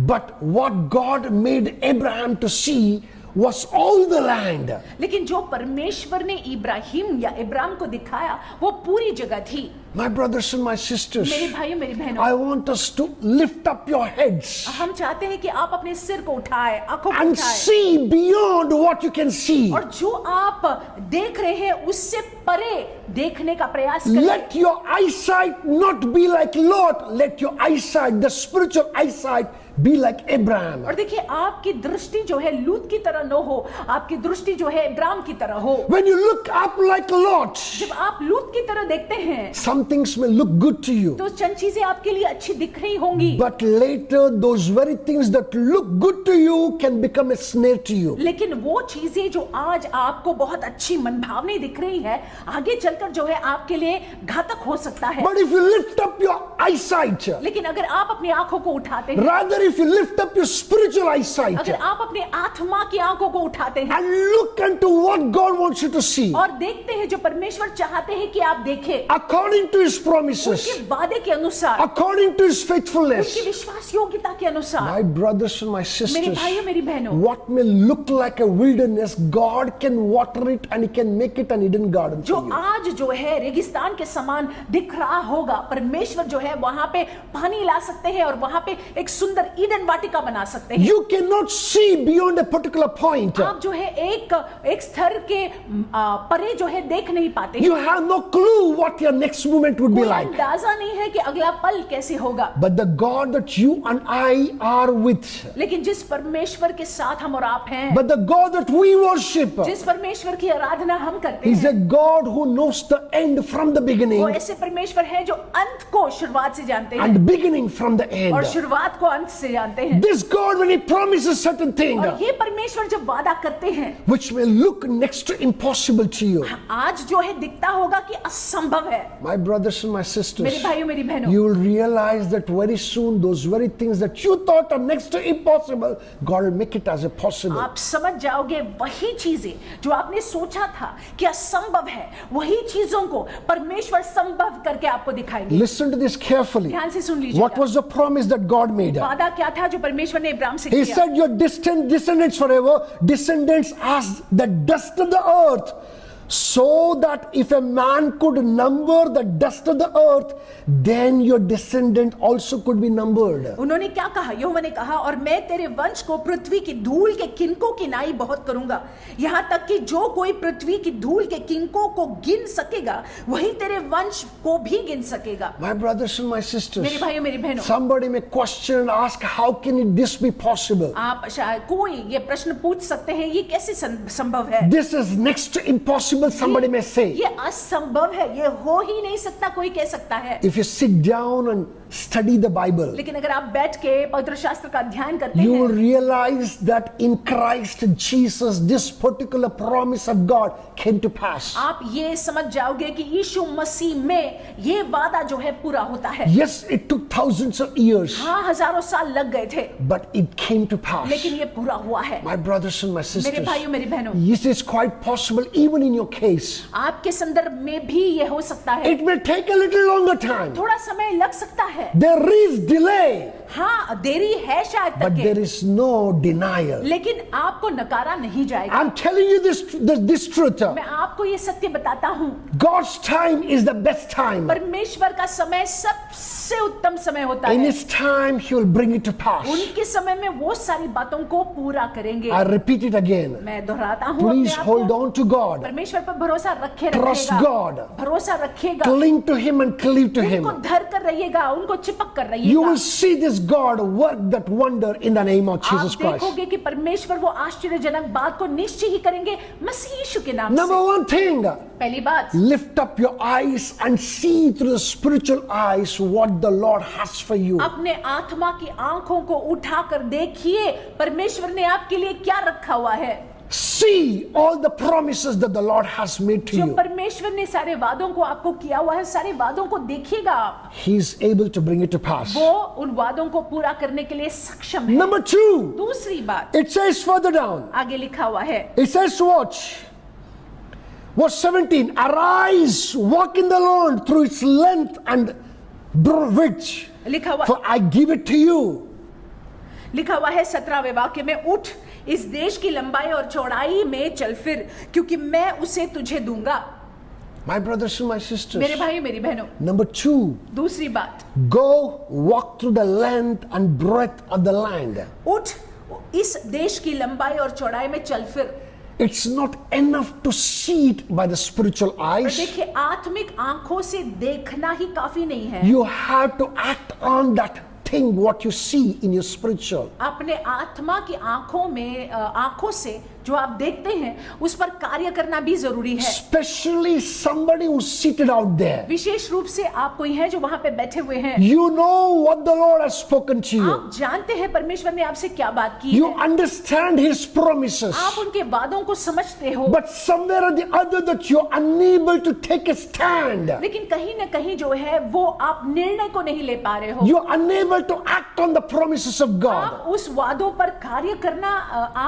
But what God made Abraham to see was all the land. लेकिन जो परमेश्वर ने इब्राहिम या इब्राहिम को दिखाया वो पूरी जगह थी। My brothers and my sisters, मेरे भाइयों मेरी बहनों, I want us to lift up your heads हम चाहते हैं कि आप अपने सिर को उठाए, आंखों को and उठाए, see beyond what you can see. और जो आप देख रहे हैं उससे परे देखने का प्रयास करें। Let your eyesight not be like Lot. Let your eyesight, the spiritual eyesight, be like Abraham. और देखिए आपकी दृष्टि जो है लूत की तरह न हो, आपकी दृष्टि जो है इब्राहिम की तरह हो। When you look up like Lot, जब आप लूत की तरह देखते हैं some things may look good to you. तो चंद चीजें आपके लिए अच्छी दिख रही होंगी, But later, those very things that look good to you can become a snare to you. लेकिन वो चीजें जो आज आपको बहुत अच्छी मनभावनी दिख रही है आगे चलकर जो है आपके लिए घातक हो सकता है। But if you lift up your eyesight, लेकिन अगर आप अपनी आंखों को उठाते हैं, rather if you lift up your spiritual eyesight अगर आप अपने आत्मा की आंखों को उठाते हैं and look into what God wants you to see, और देखते हैं जो परमेश्वर चाहते हैं कि आप देखें, according to His promises, उनके वादे के अनुसार, according to His faithfulness, उनकी विश्वास योग्यता के अनुसार, my brothers and my मेरे sisters, भाइयों मेरी बहनों, what may look like a wilderness, God can water it and He can make it an Eden garden जो for you. आज जो है रेगिस्तान के समान दिख रहा होगा, परमेश्वर जो है वहां पे पानी ला सकते हैं और वहां पे एक सुंदर ईडन वाटिका बना सकते हैं। You cannot see beyond a particular point. आप जो है एक स्तर के परे जो है देख नहीं पाते हैं। You have no clue what your next moment would be कोई like. अंदाजा नहीं है कि अगला पल कैसे होगा। But the God that you and I are with, लेकिन जिस परमेश्वर के साथ हम और आप हैं, but the God that we worship, जिस परमेश्वर की आराधना हम करते He's a हैं, God who knows the end from the वो beginning ऐसे परमेश्वर है जो अंत को शुरुआत से जानते हैं and beginning from the end. और शुरुआत को अंत से जानते हैं। This God, when He promises certain thing, और ये परमेश्वर जब वादा करते हैं, which may look next to impossible to you, आज जो है दिखता होगा कि असंभव है। my brothers and my मेरे sisters, भाइयों मेरी बहनों, you will realize that very soon those very things that you thought are next to impossible, God will make it as a possible. आप समझ जाओगे वही चीजें जो आपने सोचा था कि असंभव है, वही चीजों को परमेश्वर संभव करके आपको दिखाएंगे। Listen to this carefully. ध्यान से सुन What लीजिएगा। was the promise that God made? वादा क्या था जो परमेश्वर ने इब्राहिम से He किया? said, your descendants forever, descendants as the dust of the earth. So that if a man could number the dust of the earth, then your descendant also could be numbered. उन्होंने क्या कहा? यहोवा ने कहा, और मैं तेरे वंश को पृथ्वी की धूल के किनकों की नाई बहुत करूंगा, यहाँ तक कि जो कोई पृथ्वी की धूल के किनकों को गिन सकेगा वही तेरे वंश को भी गिन सकेगा। My brothers and my मेरे sisters, भाइयों मेरी बहनों, somebody may question and ask, how can this be possible? आप शायद कोई ये प्रश्न पूछ सकते हैं, ये कैसे संभव है? This is next to impossible, somebody may say. ये असंभव है, ये हो ही नहीं सकता, कोई कह सकता है। If you sit down and study the Bible, लेकिन अगर आप बैठ के पवित्र शास्त्र का अध्ययन करते you will हैं, realize that in Christ Jesus, this particular promise of God came to pass. आप ये समझ जाओगे कि यीशु मसीह में ये वादा जो है पूरा होता है। Yes, it took thousands of years, हाँ, हजारों साल लग गए थे, but it came to pass. लेकिन ये पूरा हुआ है। My brothers and my मेरे sisters, भाइयों मेरी बहनों, this is quite possible even in your case. आपके संदर्भ में भी ये हो सकता है। It may take a little longer time. थोड़ा समय लग सकता है, There is delay, हाँ देरी है शायद but तक there के, is no denial. लेकिन आपको नकारा नहीं जाएगा। I'm telling you this truth. मैं आपको ये सत्य बताता हूँ, God's time is the best time. परमेश्वर का समय सबसे उत्तम समय होता In है। His time, He will bring it to pass. उनके समय में वो सारी बातों को पूरा करेंगे। I repeat it again. मैं दोहराता हूँ, Please अपने आप hold को, on to God. परमेश्वर पर भरोसा रखे Trust रखिएगा, God. भरोसा रखिएगा, Cling to Him and cleave to Him. उनको धर कर रहिएगा, उनको चिपक कर You रहिएगा। will see this God work that wonder in the name of Jesus आप Christ. देखोगे कि परमेश्वर वो आश्चर्यजनक बात को निश्चय ही करेंगे मसीह यीशु के नाम Number से। one thing, पहली बात, lift up your eyes and see through the spiritual eyes what the Lord has for you. अपने आत्मा की आंखों को उठाकर देखिए परमेश्वर ने आपके लिए क्या रखा हुआ है। See all the promises that the Lord has made to जो you. परमेश्वर ने सारे वादों को आपको किया हुआ है, सारे वादों को देखिएगा आप, He is able to bring it to pass. वो उन वादों को पूरा करने के लिए सक्षम है। Number two, दूसरी बात, it says further down, आगे लिखा हुआ है, it says to watch Verse 17, arise, walk in the land through its length and width, लिखा हुआ for I give it to you. लिखा हुआ है 17वें वाक्य में, उठ इस देश की लंबाई और चौड़ाई में चल फिर, क्योंकि मैं उसे तुझे दूंगा। My brothers and my sisters. मेरे भाई मेरी बहनों, Number 2, दूसरी बात, go walk through the length and breadth of the land. उठ इस देश की लंबाई और चौड़ाई में चल फिर। It's not enough to see it by the spiritual और eyes. देखिए, आत्मिक आंखों से देखना ही काफी नहीं है, You have to act on that thing what you see in your spiritual. अपने आत्मा की आंखों में आंखों से जो आप देखते हैं उस पर कार्य करना भी जरूरी है। Especially somebody who's seated out there. विशेष रूप से आप कोई हैं जो वहां पे बैठे हुए हैं, You know what the Lord has spoken to you. आप जानते हैं परमेश्वर ने आपसे क्या बात की You है, understand His promises. आप उनके वादों को समझते हो, But somewhere or the other that you're unable to take a stand. लेकिन कहीं ना कहीं जो है वो आप निर्णय को नहीं ले पा रहे हो, You're unable to act on the promises of God. आप उस वादों पर कार्य करना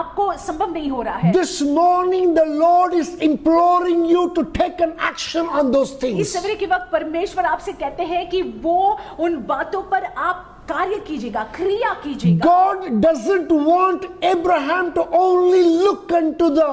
आपको संभव नहीं हो रहा है। This morning the Lord is imploring you to take an action on those इस things. सवेरे के वक्त परमेश्वर आपसे कहते हैं कि वो उन बातों पर आप कार्य कीजिएगा, क्रिया कीजिएगा। God doesn't want Abraham to only look into the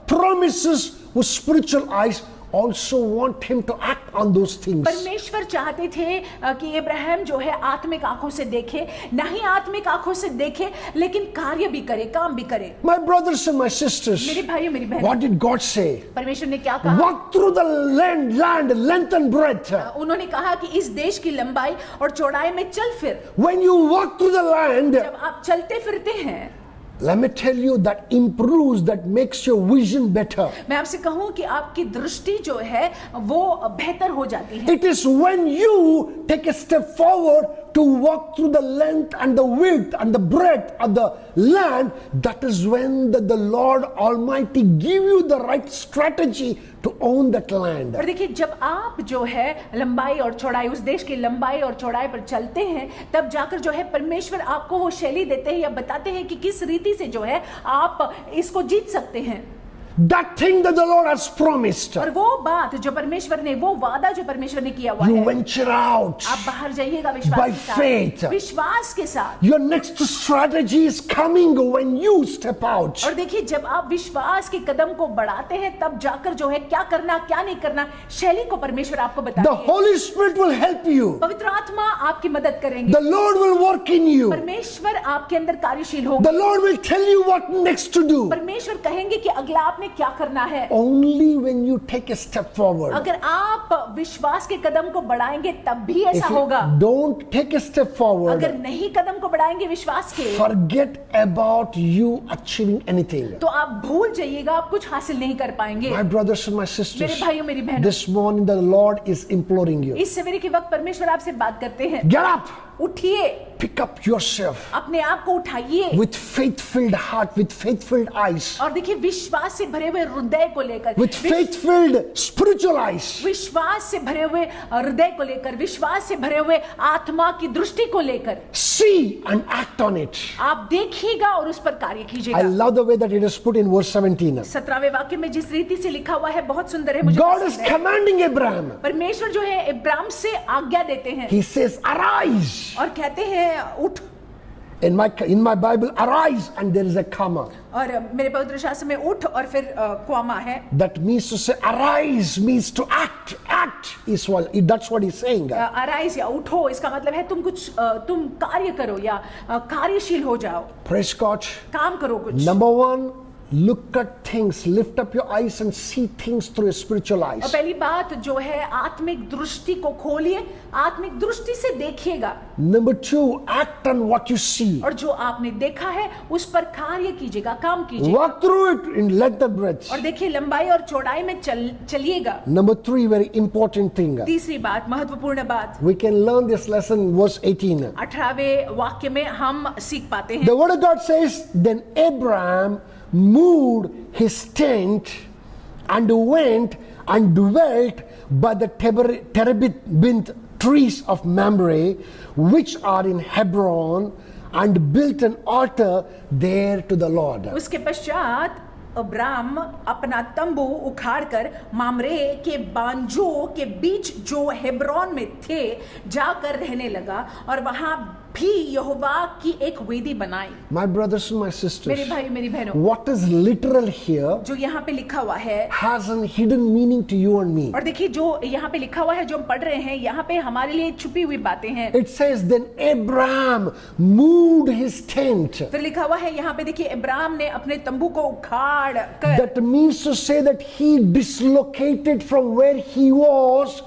promises with spiritual eyes, also want him to act on those things. परमेश्वर चाहते थे कि इब्राहिम जो है आत्मिक आंखों से देखे, ना ही आत्मिक आंखों से देखे लेकिन कार्य भी करे, काम भी करे। My brothers and my sisters, मेरे भाइयों मेरी बहनों, what did God say? परमेश्वर ने क्या कहा? Walk through the land, length and breadth. उन्होंने कहा कि इस देश की लंबाई और चौड़ाई में चल फिर। When you walk through the land, जब आप चलते फिरते हैं, let me tell you, that improves, that makes your vision better. मैं आपसे कहूं कि आपकी दृष्टि जो है वो बेहतर हो जाती है। It is when you take a step forward to walk through the length and the width and the breadth of the land, that is when the Lord Almighty give you the right strategy to own that land. और देखिए, जब आप जो है लंबाई और चौड़ाई, उस देश की लंबाई और चौड़ाई पर चलते हैं, तब जाकर जो है परमेश्वर आपको वो शैली देते हैं या बताते हैं कि किस रीति से जो है आप इसको जीत सकते हैं। That thing that the Lord has promised, और वो बात जो परमेश्वर ने, वो वादा जो परमेश्वर ने किया हुआ you है, venture out. आप बाहर जाइएगा विश्वास By के साथ, faith. विश्वास के साथ। Your next strategy is coming when you step out. और देखिए, जब आप विश्वास के कदम को बढ़ाते हैं, तब जाकर जो है क्या करना क्या नहीं करना, शैली को परमेश्वर आपको The बताते हैं। Holy Spirit will help you. पवित्र आत्मा आपकी मदद करेंगे, The Lord will work in you. परमेश्वर आपके अंदर कार्यशील होंगे, The Lord will tell you what next to do. परमेश्वर कहेंगे कि अगला आपने क्या करना है। Only when you take a step forward. अगर आप विश्वास के कदम को बढ़ाएंगे तब भी If ऐसा होगा। you don't take a step अगर forward, नहीं कदम को बढ़ाएंगे विश्वास के, forget about you achieving anything. तो आप भूल जाइएगा, आप कुछ हासिल नहीं कर पाएंगे। My brothers and my मेरे sisters, भाइयों मेरी बहनों, this morning the Lord is imploring you. इस सवेरे के वक्त परमेश्वर आपसे बात करते हैं, Get up, उठिए, pick up yourself अपने आप को उठाइए with faith-filled heart, with faith-filled eyes, और देखिए विश्वास से भरे हुए हृदय को लेकर, with faith-filled spiritual eyes. विश्वास से भरे हुए हृदय को लेकर, विश्वास से भरे हुए आत्मा की दृष्टि को लेकर See and act on it. आप देखिएगा और उस पर कार्य I कीजिएगा। love the way that it is put in verse 17. 17वें वाक्य में जिस रीति से लिखा हुआ है बहुत सुंदर है, मुझे God is पसंद है। commanding Abraham. परमेश्वर जो है इब्राहिम से आज्ञा देते हैं He says, arise. और कहते हैं उठ। In my Bible, arise, and there is a comma. और मेरे पवित्र शास्त्र में उठ और फिर क्वामा है। That means to say, arise means to act. Act is what, that's what he's saying. Arise या उठो, इसका मतलब है तुम कुछ तुम कार्य करो या कार्यशील हो जाओ, Praise God. काम करो कुछ। Number one, look at things, lift up your eyes and see things through your spiritual और eyes. पहली बात जो है आत्मिक दृष्टि को खोलिए, आत्मिक दृष्टि से देखिएगा। Number two, act on what you see. और जो आपने देखा है उस पर कार्य कीजिएगा, काम कीजिएगा। Walk through it in length and breadth. और देखिए लंबाई और चौड़ाई में चलिएगा। Number three, very important thing. तीसरी बात, महत्वपूर्ण बात, We can learn this lesson in verse 18. 18वें वाक्य में हम सीख पाते हैं। The word of God says, then Abraham moved his tent and went and dwelt by the terebinth trees of Mamre, which are in Hebron, and built an altar there to the Lord. उसके पश्चात Abram अपना तंबू उखाड़कर मामरे के बांजों के बीच जो Hebron में थे जाकर रहने लगा और वहां भी यहोवा की एक वेदी बनाई। My brothers and my sisters, मेरे भाई मेरी बहनों, what is literal here जो यहाँ पे लिखा हुआ है has a hidden meaning to you and me. और देखिए जो यहाँ पे लिखा हुआ है जो हम पढ़ रहे हैं यहाँ पे हमारे लिए छुपी हुई बातें हैं। It says then Abraham moved his tent. फिर लिखा हुआ है यहाँ पे देखिए इब्राहिम ने अपने तंबू को उखाड़ कर, That means to say that he dislocated from where he was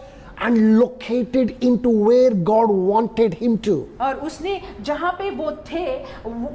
and located into where God wanted him to. और उसने जहाँ पे वो थे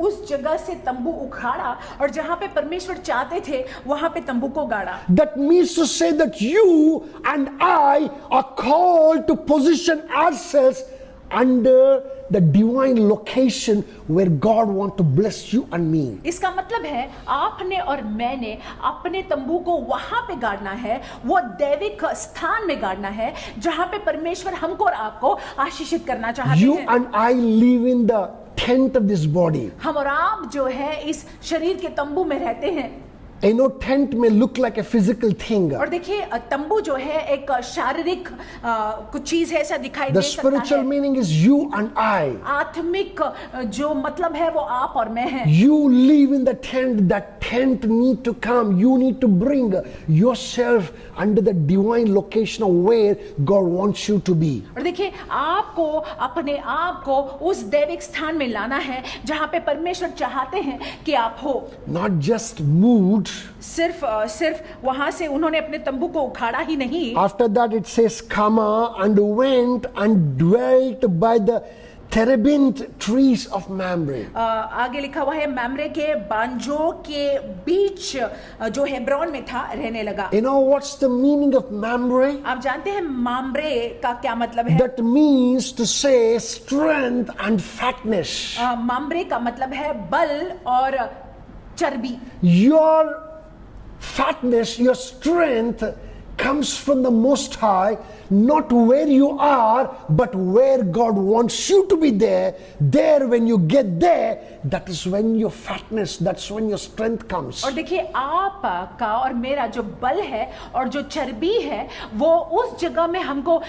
उस जगह से तंबू उखाड़ा और जहाँ पे परमेश्वर चाहते थे वहाँ पे तंबू को गाड़ा। That means to say that you and I are called to position ourselves under the divine location where God wants to bless you and me. इसका मतलब है आपने और मैंने अपने तंबू को वहां पे गाड़ना है, वो दैविक स्थान में गाड़ना है जहां पे परमेश्वर हमको और आपको आशीषित करना चाहते You हैं। and I live in the tent of this body. हम और आप जो है इस शरीर के तंबू में रहते हैं। You know, tent may look like a physical thing. और देखिए तंबू जो है एक शारीरिक कुछ चीज है ऐसा दिखाई The दे सकता spiritual है। meaning is you and I. आत्मिक जो मतलब है वो आप और मैं हैं। You live in the tent. That tent need to come. You need to bring yourself under the divine location of where God wants you to be. और देखिए आपको अपने आप को उस दैविक स्थान में लाना है जहां पे परमेश्वर चाहते हैं कि आप हो। Not just moved. सिर्फ वहां से उन्होंने अपने तंबू को उखाड़ा ही नहीं। After that it says, Kama, and went and dwelt by the terebinth trees of Mamre. आगे लिखा हुआ है मैमरे के बांजों के बीच जो हेब्रोन में था रहने लगा। You know what's the meaning of Mamre? आप जानते हैं मामरे का क्या मतलब है? That means to say strength and fatness. मामरे का मतलब है बल और चर्बी। Your fatness, your strength comes from the Most High, not where you are, but where God wants you to be there. There, when you get there, that is when your fatness, that's when your strength comes. और देखिए आपका और मेरा जो बल है और जो चर्बी है वो उस जगह में हमको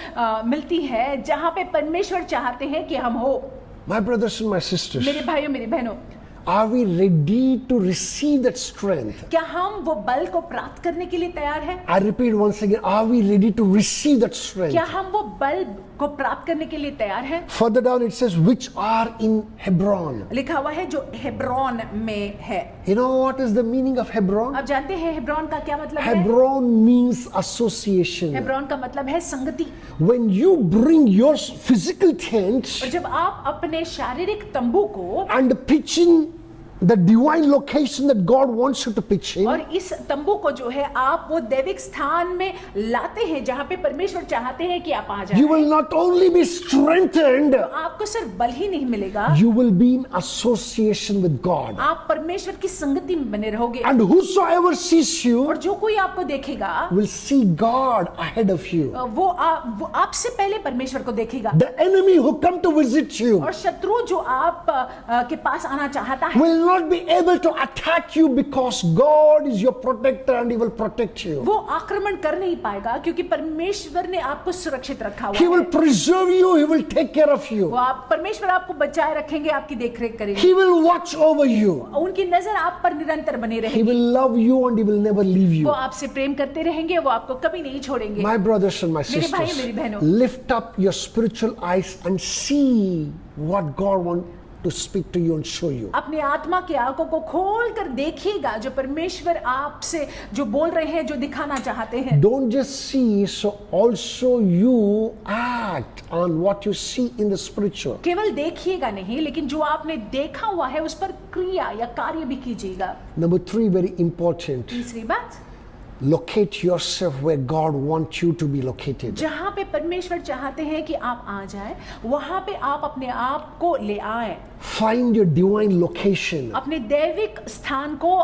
मिलती है जहां पे परमेश्वर चाहते हैं कि हम हो। My brothers and my sisters, मेरे भाइयों मेरी बहनों, are we ready to receive that strength? क्या हम वो बल को प्राप्त करने के लिए तैयार हैं? I repeat once again, are we ready to receive that strength? क्या हम वो बल को प्राप्त करने के लिए तैयार हैं? Further down it says, which are in Hebron. लिखा हुआ है जो हेब्रोन में है। You know what is the meaning of Hebron? आप जानते हैं हेब्रोन का क्या मतलब है? Hebron means association. हेब्रोन का मतलब है संगति। When you bring your physical tent और जब आप अपने शारीरिक तंबू को and pitch in the divine location that God wants you to pitch in, और इस तंबू को जो है आप वो दैविक स्थान में लाते हैं जहां पे परमेश्वर चाहते हैं कि आप आ जाएं। you will not only be strengthened, आपको सिर्फ बल ही नहीं मिलेगा, you will be in association with God. आप परमेश्वर की संगति में बने रहोगे। And whosoever sees you और जो कोई आपको देखेगा will see God ahead of you. वो आपसे पहले परमेश्वर को देखेगा। The enemy who come to visit you और शत्रु जो आप के पास आना चाहता है will not be able to attack you because God is your protector and He will protect you. वो आक्रमण कर नहीं पाएगा क्योंकि परमेश्वर ने आपको सुरक्षित रखा हुआ He will है। preserve you, He will take care of you. वो परमेश्वर आपको बचाए रखेंगे, आपकी देखरेख करेंगे। He will watch over you. उनकी नजर आप पर निरंतर बनी He रहेगी। will love you and He will never leave वो you. आपसे प्रेम करते रहेंगे, वो आपको कभी नहीं छोड़ेंगे। My brothers and my मेरे भाई, sisters, मेरी बहनों, lift up your spiritual eyes and see what God wants to speak to you and show you. अपनी आत्मा की आंखों को खोल कर देखिएगा जो परमेश्वर आपसे जो बोल रहे हैं, जो दिखाना चाहते हैं। Don't just see, so also you act on what you see in the spiritual. केवल देखिएगा नहीं, लेकिन जो आपने देखा हुआ है उस पर क्रिया या कार्य भी कीजिएगा। Number 3, very important. तीसरी बात, Locate yourself where God wants you to be located. जहां पे परमेश्वर चाहते हैं कि आप आ जाएं, वहां पे आप अपने आप को ले आए। Find your divine location. अपने दैविक स्थान को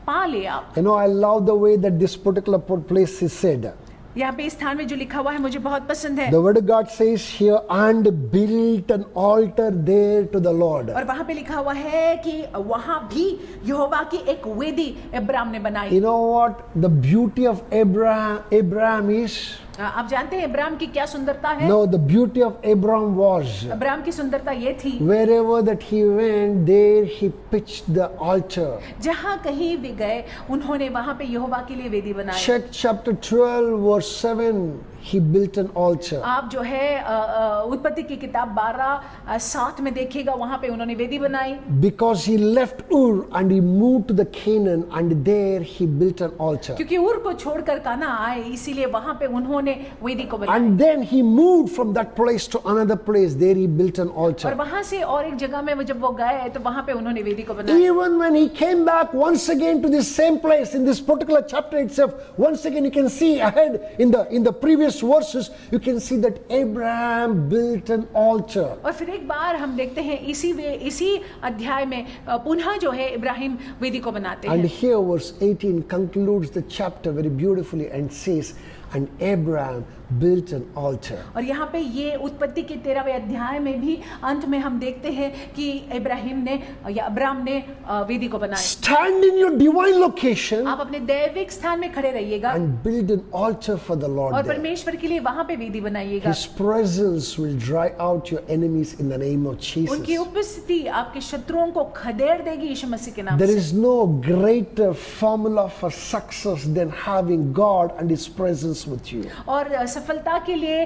पा ले आप। You know, I love the way that this particular place is said. यहाँ पे इस स्थान में जो लिखा हुआ है मुझे बहुत पसंद है। The word of God says here, and built an altar there to the Lord. और वहां पे लिखा हुआ है कि वहां भी यहोवा की एक वेदी अब्राम ने बनाई। You know what the beauty of Abraham is? आप जानते हैं अब्राम की क्या सुंदरता है? No, the beauty of Abraham was Abram की सुंदरता ये थी, wherever that he went, there he pitched the altar. जहां कहीं भी गए उन्होंने वहां पे यहोवा के लिए वेदी बनाई। Check chapter 12 verse 7. He built an altar. आप जो है उत्पत्ति की किताब 12:7 में देखिएगा, वहां पे उन्होंने वेदी बनाई। Because he left Ur and he moved to the Canaan, and there he built an altar. क्योंकि उर को छोड़कर काना आए, इसीलिए वहां पे उन्होंने वेदी को बनाया। And then he moved from that place to another place. There he built an और altar. वहां से और एक जगह में जब वो गए तो वहां पे उन्होंने वेदी को बनाया। Even when he came back once again to this same place in this particular chapter itself, once again you can see ahead in the previous verses, you can see that Abraham built an altar. और फिर एक बार हम देखते हैं इसी अध्याय में पुनः जो है इब्राहिम वेदी को बनाते And हैं। here verse 18 concludes the chapter very beautifully and says, and Abraham built an altar. और यहाँ पे ये उत्पत्ति के 13वें अध्याय में भी अंत में हम देखते हैं कि अब्राम ने वेदी को बनाया। Stand in your divine location आप अपने दैविक स्थान में खड़े रहिएगा and build an altar for the Lord और there. परमेश्वर के लिए वहां पे वेदी बनाइएगा। His presence will dry out your enemies in the name of Jesus. उनकी उपस्थिति आपके शत्रुओं को खदेड़ देगी यीशु मसीह के नाम There से। is no greater formula for success than having God and His presence with you. और सफलता के लिए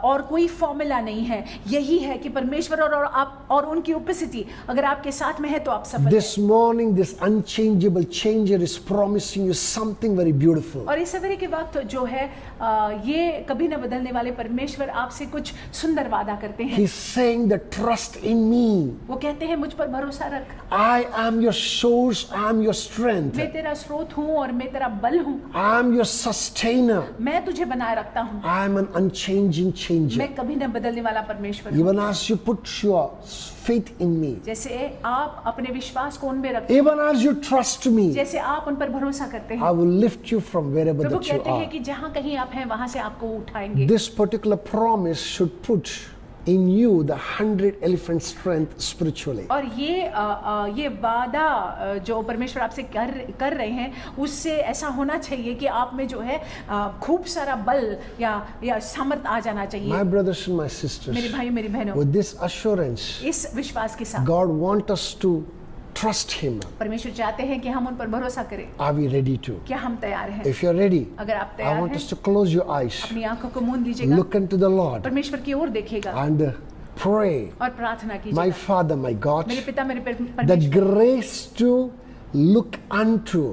और कोई फॉर्मूला नहीं है, यही है कि परमेश्वर और आप और उनकी उपस्थिति अगर आपके साथ में है तो आप सफल This morning, this unchangeable changer is promising you something very beautiful. हैं। और इस सवेरे के वक्त जो है ये कभी न बदलने वाले परमेश्वर आपसे कुछ सुंदर वादा करते हैं। He's saying that trust in me. वो कहते हैं मुझ पर भरोसा रख, I am your source, I am your strength. मैं तेरा स्रोत हूँ और मैं तेरा बल हूँ, I am your sustainer. मैं तुझे बनाए रखता हूँ, I am an unchanging changer. मैं कभी न बदलने वाला परमेश्वर हूँ। Even as you put your faith in me, जैसे आप अपने विश्वास को उन पे रखते हैं, even as you trust me, जैसे आप उन पर भरोसा करते हैं, I will lift you from wherever Prabhu that you कहते हैं are. कि जहाँ कहीं आप हैं वहां से आपको उठाएंगे। This particular promise should put in you the 100 elephant strength spiritually. और ये वादा जो परमेश्वर आपसे कर रहे हैं उससे ऐसा होना चाहिए कि आप में जो है खूब सारा बल या सामर्थ आ जाना चाहिए। My brothers and my sisters, मेरे भाई मेरी बहनों, with this assurance, इस विश्वास के साथ God wants us to trust Him. परमेश्वर चाहते हैं कि हम उन पर भरोसा करें। Are we ready to? क्या हम तैयार हैं? If you're ready, अगर आप I तैयार want हैं, us to close your eyes, अपनी आंखों को मूंद लीजिएगा, look unto the Lord, परमेश्वर की ओर देखिएगा and pray. और प्रार्थना My कीजिएगा। Father, my God, मेरे पिता मेरे the परमेश्वर, grace to look unto,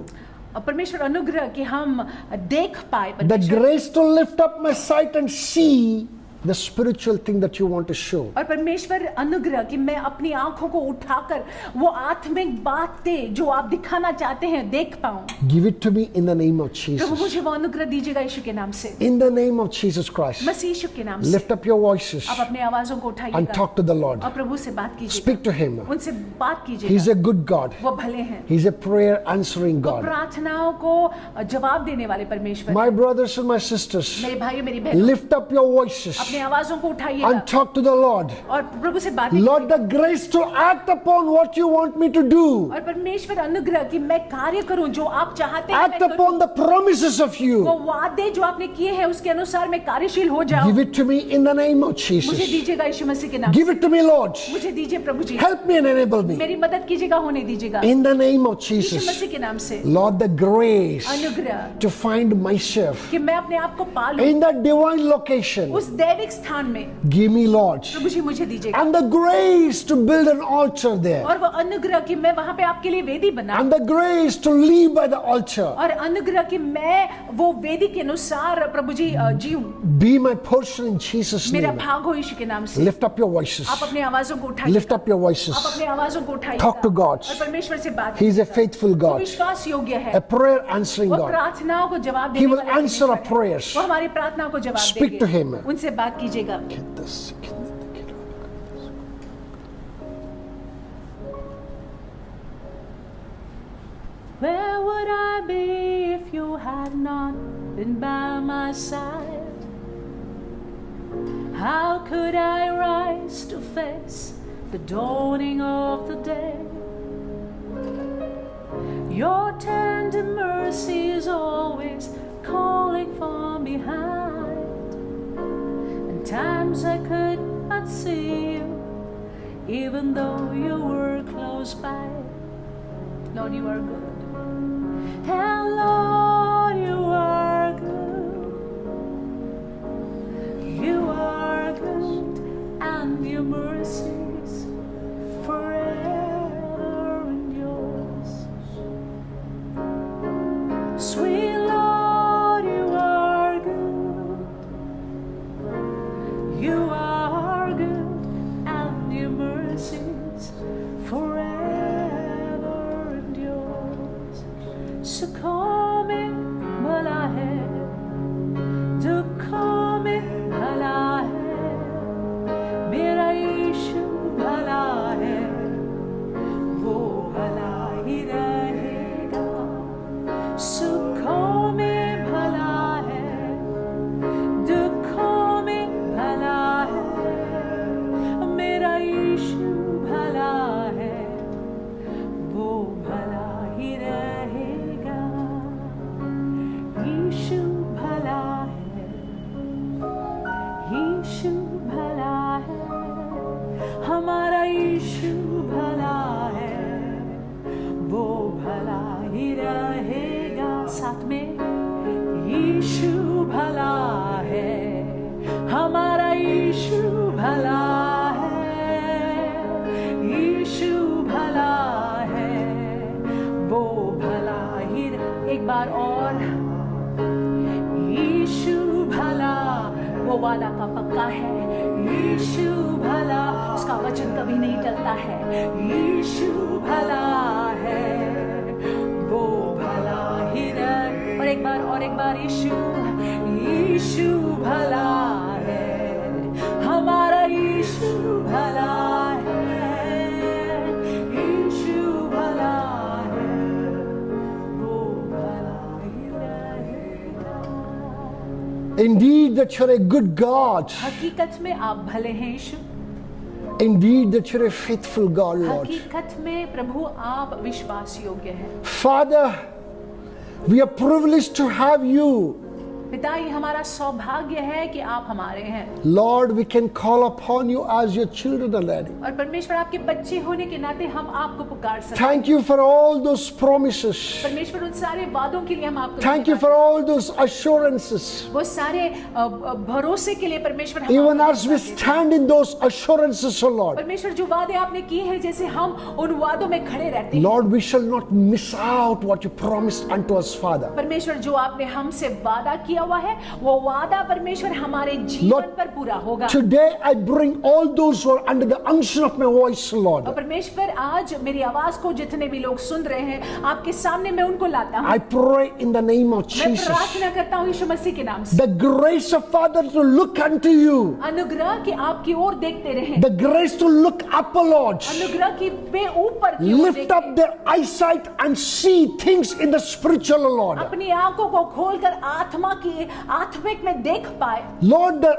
परमेश्वर अनुग्रह कि हम देख पाए, the परमेश्वर grace to lift up my sight and see the spiritual thing that you want to show. और परमेश्वर अनुग्रह कि मैं अपनी आंखों को उठाकर वो आत्मिक बातें जो आप दिखाना चाहते हैं देख पाऊं। Give it to me in the name of Prabhu Jesus. मुझे वो अनुग्रह दीजिएगा यीशु के नाम से, In the name of Jesus Christ, मसीह यीशु के नाम से। lift up your voices आप अपने आवाजों को and उठाइएगा talk to the Lord. और प्रभु से बात कीजिएगा, Speak to Him. उनसे बात He's कीजिएगा। a good God. वो भले हैं, He's a prayer answering वो God. प्रार्थनाओं को जवाब देने वाले परमेश्वर। My brothers and my sisters, मेरे भाई मेरी बहनों, lift up your voices अपने आवाजों को उठाइएगा and talk to the Lord. और प्रभु से बात Lord, the grace to act upon what you want me to do. और परमेश्वर अनुग्रह कि मैं कार्य करूं जो आप चाहते हैं Act मैं करूं। upon the promises of वो you. वादे जो आपने किए हैं उसके अनुसार मैं कार्यशील हो जाऊं। Give it to me in the name of मुझे Jesus. दीजिएगा यीशु मसीह के नाम Give it to me, Lord. से। मुझे दीजिए प्रभु जी, Help me and enable me. मेरी मदद कीजिएगा, होने दीजिएगा In the name of Yeshu Jesus. मसीह के नाम से। Lord, the grace अनुग्रह to find myself कि मैं अपने आप को पालूं in that divine location. उस दैविक स्थान में। Give me, Lord. प्रभु जी मुझे दीजिएगा And the grace to build an altar there. और वो अनुग्रह कि मैं वहां पे आपके लिए वेदी बनाऊं And the grace to live by the altar. और अनुग्रह कि मैं वो वेदी के अनुसार प्रभु जी जीऊं। Be my portion in Jesus' मेरा name. भाग हो यीशु के नाम से। Lift up your voices. आप अपने आवाजों को उठाइए, Lift up your voices. आप अपने आवाजों को उठाइए Talk to God. और परमेश्वर से बात He is a कीजिएगा। faithful वो God, विश्वास योग्य है, a prayer answering वो God. प्रार्थनाओं को जवाब He देने will वाला answer our परमेश्वर है। prayers. वो हमारी प्रार्थनाओं को जवाब Speak to him. देंगे, उनसे बात कीजिएगा। Get this. Where would I be if you had not been by my side, how could I rise to face the dawning of the day? Your tender mercy is always calling from behind, and times I could not see you, even though you were close by. Lord, you are good. And Lord, you are good. You are good, and your mercies forever endures. Sweet Lord, you are good. You are good, and your mercies forever endures. सुखों में भला है, दुखों में भला है, मेरा यीशु भला है, वो भला ही रहेगा। सुखों में भला है, दुखों में भला है, मेरा यीशु भला है, वो भला ही रहेगा। यीशु भला है, यीशु भला है, हमारा यीशु भला है, वो भला ही रहेगा। साथ में यीशु भला है, हमारा यीशु भला है, यीशु भला है, वो भला ही। एक बार और, यीशु भला, वो वादा का पक्का है। यीशु भला, उसका वचन कभी नहीं टलता है। यीशु भला है, वो भला ही रहे। और एक बार यीशु, यीशु भला है, हमारा यीशु भला है, यीशु भला है, वो भला ही रहेगा। Indeed, that you're a good God. हकीकत में आप भले हैं यीशु। Indeed, that you're a faithful God, Lord. हकीकत में प्रभु आप विश्वास योग्य हैं। Father, we are privileged to have you. पिता, ये हमारा सौभाग्य है कि आप हमारे हैं। Lord, we can call upon you as your children, Daddy. और परमेश्वर, आपके बच्चे होने के नाते हम आपको पुकार सकते हैं। Thank you for all those promises. परमेश्वर, उन सारे वादों के लिए हम आपको Thank you for all those assurances. वो सारे भरोसे के लिए परमेश्वर हम Even आपको as we धन्यवाद देते हैं। stand in those assurances, O Lord. परमेश्वर, जो वादे आपने किए हैं, जैसे हम उन वादों में खड़े रहते हैं। Lord, we shall not miss out what you promised unto us, Father. परमेश्वर, जो आपने हमसे वादा किया हुआ है, वो वादा परमेश्वर हमारे जीवन Lord, पर पूरा होगा। Today I bring all those who are under the unction of my voice, Lord. और परमेश्वर, आज मेरी आवाज को जितने भी लोग सुन रहे हैं, आपके सामने मैं उनको लाता हूँ। I pray in the name of मैं Jesus. प्रार्थना करता हूँ यीशु मसीह के नाम से। The grace of Father to look unto you. अनुग्रह कि आपकी ओर देखते रहें। The grace to look up, O Lord. अनुग्रह की वे ऊपर की ओर Lift देखें। up their eyesight and see things in the spiritual, O Lord. अपनी आंखों को खोलकर आत्मिक में देख पाए। Lord, the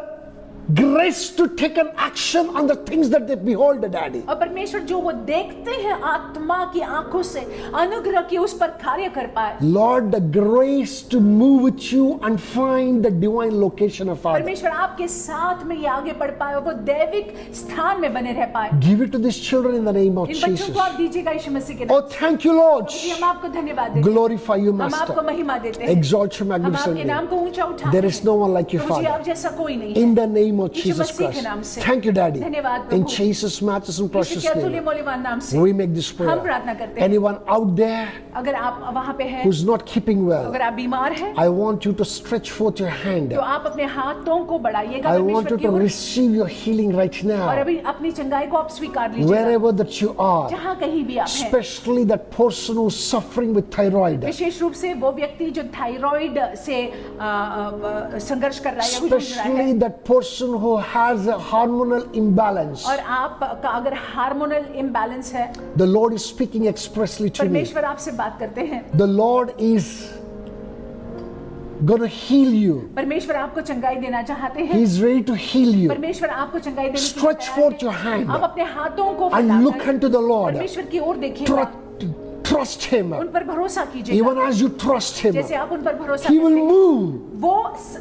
grace to take an action on the things that they behold, Daddy. और परमेश्वर, जो वो देखते हैं आत्मा की आंखों से, अनुग्रह की उस पर कार्य कर पाए। Lord, the grace to move with you and find the divine location of Father. परमेश्वर, आपके साथ में ये आगे बढ़ पाए और वो दैविक स्थान में बने रह पाए। Give it to these children in the name of इन बच्चों Jesus. को आप दीजिएगा यीशु मसीह के नाम। Oh, thank you, Lord. जी, हम आपको धन्यवाद देते हैं। Glorify you, हम आपको Master. महिमा देते हैं। Exalt your हम magnificent आपके नाम name. को ऊंचा उठाते There हैं। is no one like you, Prabhu ji, Father. आप जैसा कोई नहीं है। In the name of Yeshu Jesus मसीह के Christ. नाम से। Thank you, Daddy. धन्यवाद In Prabhu. Jesus' matchless and Yeshu precious के अतुल्य name, मूल्यवान नाम से we make this हम prayer. प्रार्थना करते हैं। Anyone out there अगर आप वहां पे हैं, who's not keeping well, अगर आप बीमार हैं, I want you to stretch forth your hand. तो आप अपने हाथों को बढ़ाइएगा I want परमेश्वर you की to ore. receive your healing right और now, अभी अपनी चंगाई को आप स्वीकार लीजिएगा। wherever that you are, जहां कहीं भी आप हैं, especially that person who's suffering with thyroid, विशेष रूप से वो व्यक्ति जो थायराइड से संघर्ष कर रहा है या जूझ रहा है, especially that person who has a hormonal imbalance. और आपका अगर हार्मोनल इम्बैलेंस है, The Lord is speaking expressly to me. परमेश्वर आपसे बात करते हैं। The Lord is going to heal you. परमेश्वर आपको चंगाई देना चाहते हैं। He is ready to heal you. परमेश्वर आपको चंगाई देने के लिए Stretch तैयार forth है। your hand आप अपने हाथों को and look फैलाकर unto the Lord. परमेश्वर की ओर देखिएगा, Trust Him. उन पर भरोसा कीजिएगा। Even as you trust Him, जैसे आप उन पर भरोसा He will करते हैं, move वो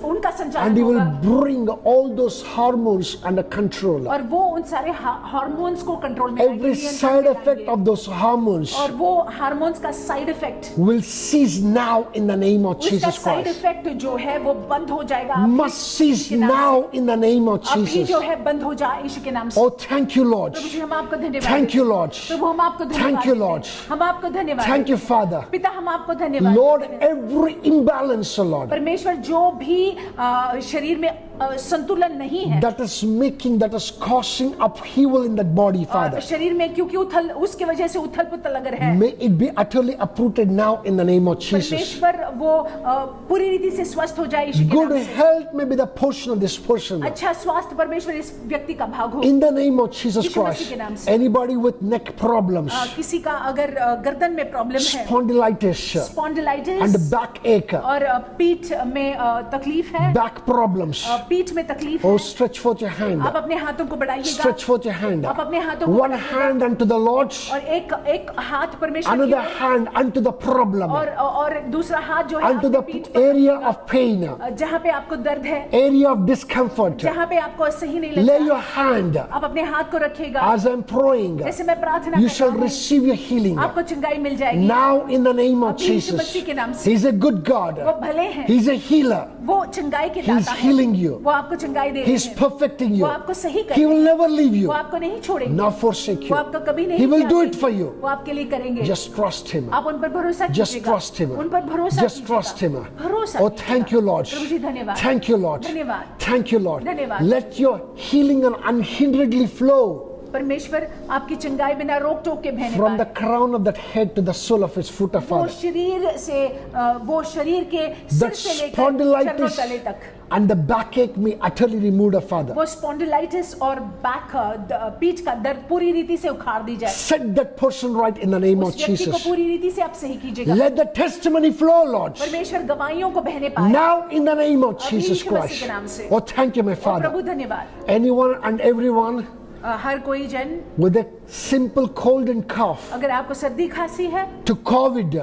उनका and संचालन He will होगा bring all those hormones under control. और वो उन सारे हार्मोन्स को कंट्रोल में Every लाएंगे, side नियंत्रण में effect लाएंगे। of those hormones और वो हार्मोन्स का side effect, will cease now in the name of उसका Jesus साइड Christ. इफेक्ट जो है वो बंद हो जाएगा। Must cease now in the name of अभी Jesus. जो है बंद हो जाए यीशु के नाम से। Oh, thank you, Lord. प्रभु जी हम आपको धन्यवाद Thank देते you, हैं। Lord. प्रभु हम आपको धन्यवाद Thank you, देते हैं। Lord. हम आपको धन्यवाद Thank you, देते हैं। Father. पिता हम आपको धन्यवाद Lord, देते हैं। every imbalance, oh Lord, परमेश्वर जो भी शरीर में संतुलन नहीं है, that is causing upheaval in that body, Father. शरीर में क्योंकि उसके वजह से उथल पुथल अगर है, May it be utterly uprooted now in the name of Jesus. परमेश्वर वो पूरी रीति से स्वस्थ हो जाए यीशु के Good नाम से। health may be the portion of this person. अच्छा स्वास्थ्य परमेश्वर इस व्यक्ति का भाग हो In the name of Jesus Yeshu Masih Christ. के नाम से। Anybody with neck problems, किसी का अगर गर्दन में प्रॉब्लम है, spondylitis, स्पॉन्डिलाइटिस and backache, और पीठ में तकलीफ है, back problems. पीठ में तकलीफ Oh, है, stretch forth your hand. आप अपने हाथों को बढ़ाइएगा, Stretch forth your hand. आप अपने हाथों को One बढ़ाइएगा, hand unto the Lord, और एक हाथ परमेश्वर की another ore, hand unto the problem, और दूसरा हाथ जो है unto आपके the पीठ पर area रखिएगा। of pain, जहाँ पे आपको दर्द है, area of discomfort. जहाँ पे आपको सही नहीं Lay लगता, your hand आप अपने हाथ को रखिएगा। as I'm praying. जैसे मैं प्रार्थना You करता shall हूँ, receive your healing आपको चंगाई मिल जाएगी। now in the name of अभी यीशु Jesus. मसीह के नाम से। He's a good वो God. भले हैं, He's a healer. वो चंगाई के He's दाता हैं, healing you. वो आपको चंगाई दे रहे He's हैं, perfecting वो you. आपको सही He करेंगे, will never leave you, वो आपको नहीं छोड़ेंगे, nor forsake वो you. आपको कभी नहीं He will do त्यागेंगे, it for you. वो आपके लिए करेंगे। Just trust Him. आप उन पर भरोसा Just कीजिएगा, trust Him. उन पर भरोसा Just कीजिएगा, trust Him. भरोसा Oh, कीजिएगा। thank you, Lord. प्रभु जी धन्यवाद, Thank you, Lord. धन्यवाद, Thank you, Lord. धन्यवाद। Let your healing and unhinderedly flow परमेश्वर आपकी चंगाई बिना रोक टोक के बहने from the पाए, crown of that head to the sole of His foot, of वो Father. शरीर से वो शरीर के सिर That से लेकर spondylitis चरणों तले तक, and the backache may utterly removed, of Father. वो स्पॉन्डिलाइटिस और बैक पीठ का दर्द पूरी रीति से उखाड़ दी जाए। Set that person right in the name of उस व्यक्ति को Jesus. पूरी रीति से आप सही कीजिएगा। Let the testimony flow, Lord. परमेश्वर गवाहियों को बहने पाए। Now in the name of अभी Jesus यीशु मसीह Christ. के नाम से। Oh, thank you, my और Father. प्रभु धन्यवाद। Anyone and everyone हर कोई जन, with a simple cold and cough अगर आपको सर्दी खांसी है to COVID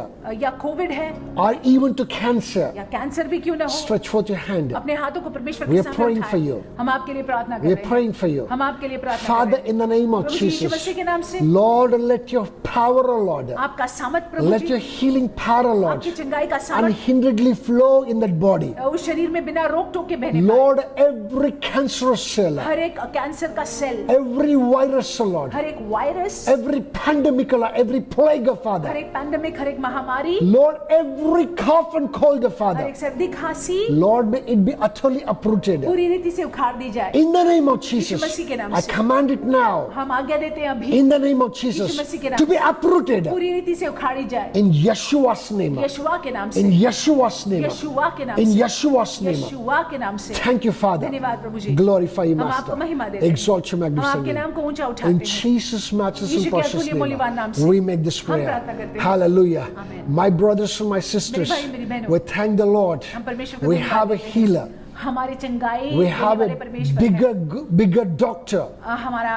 या कोविड है or even to cancer, या कैंसर भी क्यों ना हो, stretch forth your hand. अपने हाथों को परमेश्वर We के are सामने praying for उठाएं। you. हम आपके लिए प्रार्थना कर We रहे are हैं। praying for you. हम आपके लिए प्रार्थना कर Father, रहे हैं। in the name of Prabhu ji Yeshu Jesus, मसीह के नाम से Lord, let your power, O Lord, आपका सामर्थ प्रभु let your ji, healing power, O Lord, आपकी चंगाई का सामर्थ unhinderedly flow in that body. उस शरीर में बिना रोक टोक के बहने पाए। Lord, every cancerous cell, हर एक कैंसर का cell, every virus, O Lord, हर एक virus, every pandemic, O Lord, every plague, O हर Father, एक पैंडेमिक, हर एक महामारी, Lord, every cough and cold, O हर Father, एक सर्दी खांसी Lord, may it be utterly uprooted. पूरी रीति से उखाड़ दी जाए। In the name of Jesus, मसीह के नाम I से। command it now, हम आज्ञा देते हैं अभी in the name of Jesus, यीशु मसीह के नाम to be से। uprooted पूरी रीति से उखाड़ी जाए। in Yeshua's name. यशुआ के नाम से, In Yeshua's name. यशुआ के नाम In से, Yeshua's name. यशुआ के नाम से। Thank you, Father. धन्यवाद प्रभु जी। Glorify you, हम Master. आपको महिमा देते हैं। Exalt you, हम magnificent आपके name. नाम को ऊंचा In उठाते हैं। Jesus' matchless and यीशु के precious अतुल्य मूल्यवान नाम name, से we make this हम prayer. प्रार्थना करते हैं। Hallelujah. Amen. My brothers and my sisters, मेरे भाई, मेरी बहनों, we thank the Lord. हम परमेश्वर को We धन्यवाद have a देते हैं। healer. हमारे चंगाई We देने have वाले a परमेश्वर हैं। bigger doctor हमारा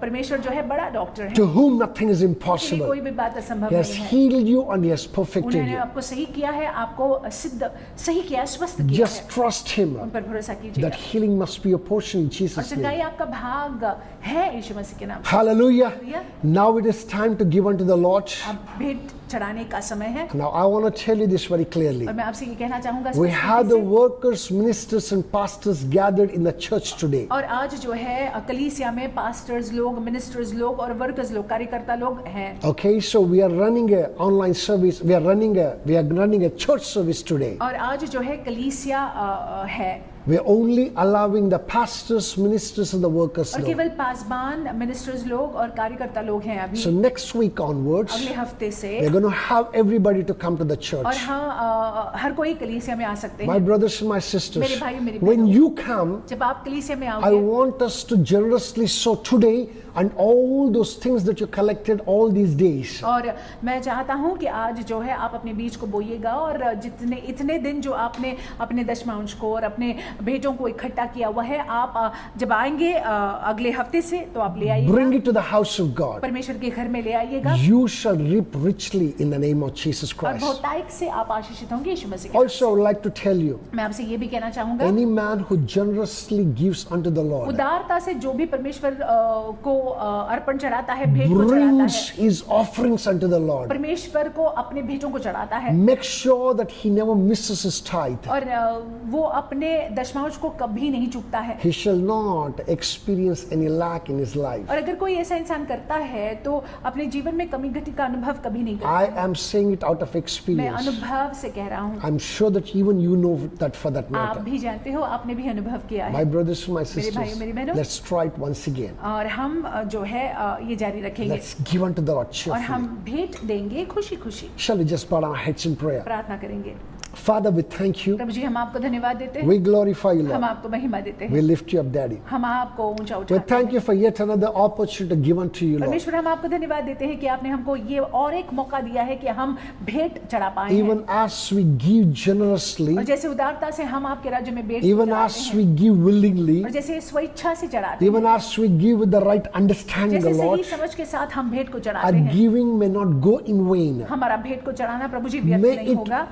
परमेश्वर जो है बड़ा डॉक्टर है, to whom nothing is उसके लिए impossible. कोई भी बात असंभव He has नहीं है। healed you and He has perfected उन्होंने you. आपको सही किया है, आपको सिद्ध सही किया है, स्वस्थ किया Just है। trust Him. उन पर भरोसा कीजिएगा। That healing must be your portion in और Jesus' चंगाई name. आपका भाग है यीशु मसीह के नाम से। Hallelujah. Hallelujah. Now it is time to give unto the Lord. अब भेंट चढ़ाने का समय है Now I want to tell you this very clearly. और मैं आपसे ये कहना चाहूंगा We स्पष्ट have the रूप से। workers, ministers, and pastors gathered in the church today. और आज जो है कलीसिया में पास्टर्स लोग, मिनिस्टर्स लोग और वर्कर्स लोग, कार्यकर्ता लोग हैं। Okay, so we are running a online service. We are running a church service today. और आज जो है कलीसिया है We're only allowing the pastors, ministers, and the workers और know. केवल पासबान, मिनिस्टर्स लोग और कार्यकर्ता लोग हैं अभी। So next week onwards, अगले हफ्ते से we're going to have everybody to come to the और church. हाँ, हर कोई कलीसिया में आ सकते My हैं। brothers and my sisters, मेरे भाई, मेरी when बहनों, you come, जब आप कलीसिया में I आओगे, want us to generously sow today and all those things that you collected all these days. और मैं चाहता हूँ कि आज जो है आप अपने बीज को बोइएगा और जितने इतने दिन जो आपने अपने दशमांश को और अपने भेंटों को इकट्ठा किया हुआ है, आप जब आएंगे अगले हफ्ते से तो आप ले आइएगा, Bring it to the house of God. परमेश्वर के घर में ले आइएगा You shall reap richly in the name of Jesus और Christ. बहुतायत से आप आशीषित होंगे यीशु मसीह के। Also, I would like to tell you, मैं आपसे ये भी कहना चाहूंगा, any man who generously gives unto the Lord उदारता से जो भी परमेश्वर को अर्पण चढ़ाता है, भेंट को चढ़ाता brings है, his offerings unto the Lord. परमेश्वर को अपने भेंटों को चढ़ाता है Make sure that he never misses his tithe. और वो अपने दशमांश को कभी नहीं चूकता है। He shall not experience any lack in his life. और अगर कोई ऐसा इंसान करता है तो अपने जीवन में कमी घटी का अनुभव कभी नहीं करता। I am saying it out of मैं experience. अनुभव से कह रहा हूँ, I'm sure that even you know that for that आप matter. भी जानते हो, आपने भी अनुभव किया My है। brothers and my मेरे भाइयों, sisters, मेरी बहनों, let's try it once again. और हम जो है ये जारी रखेंगे Let's give unto the Lord और हम cheerfully. भेंट देंगे खुशी खुशी। Shall we just bow our heads in prayer? प्रार्थना करेंगे। Father, we thank you. प्रभु जी, हम आपको धन्यवाद देते हैं, We glorify you, हम Lord. आपको महिमा देते We हैं, lift you up, Daddy. हम आपको ऊंचा We उठाते thank हैं। you for yet another opportunity to give unto you, Lord. परमेश्वर, हम आपको धन्यवाद देते हैं कि आपने हमको ये और एक मौका दिया है कि हम भेंट चढ़ा पाए हैं। Even as we give generously, और जैसे उदारता से हम आपके राज्य में भेंट even चढ़ाते as हैं, we give willingly, और जैसे स्वेच्छा से चढ़ाते हैं, even as we give with the right understanding, जैसे the सही Lord, समझ के साथ हम भेंट को our चढ़ाते हैं, giving may not go in vain. हमारा भेंट को चढ़ाना प्रभु जी व्यर्थ May नहीं it होगा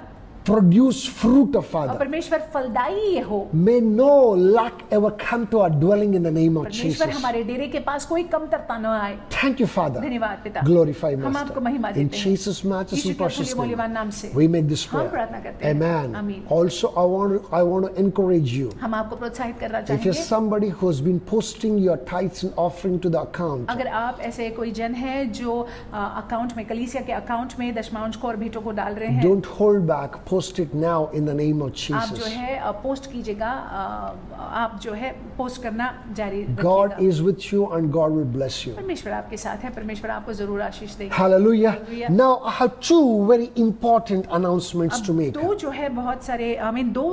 produce fruit of और Father. परमेश्वर फलदायी हो। May no lack ever come to our dwelling in the name of परमेश्वर Jesus. हमारे डेरे के पास कोई कमतरता न आए। Thank you, Father. धन्यवाद पिता। Glorify हम Master. आपको महिमा In देते हैं। Jesus' matchless यीशु and के precious अतुल्य मूल्यवान name, नाम से we make this हम प्रार्थना prayer. करते हैं। Amen. आमीन। Also, I want to encourage you. हम आपको प्रोत्साहित करना If you're चाहेंगे, somebody who's been posting your tithes and offering to the account, अगर आप ऐसे कोई जन है जो अकाउंट में, कलीसिया के अकाउंट में दशमांश को और भेंटों को डाल रहे हैं, don't hold back. Post it now in the name of आप जो Jesus. है पोस्ट कीजिएगा, आप जो है पोस्ट करना जारी God रखिएगा। is with you and God will bless you. परमेश्वर आपके साथ है, परमेश्वर आपको जरूर आशीष देगा। Hallelujah. Hallelujah. Now, I have two very important announcements to अब make. दो जो है बहुत सारे दो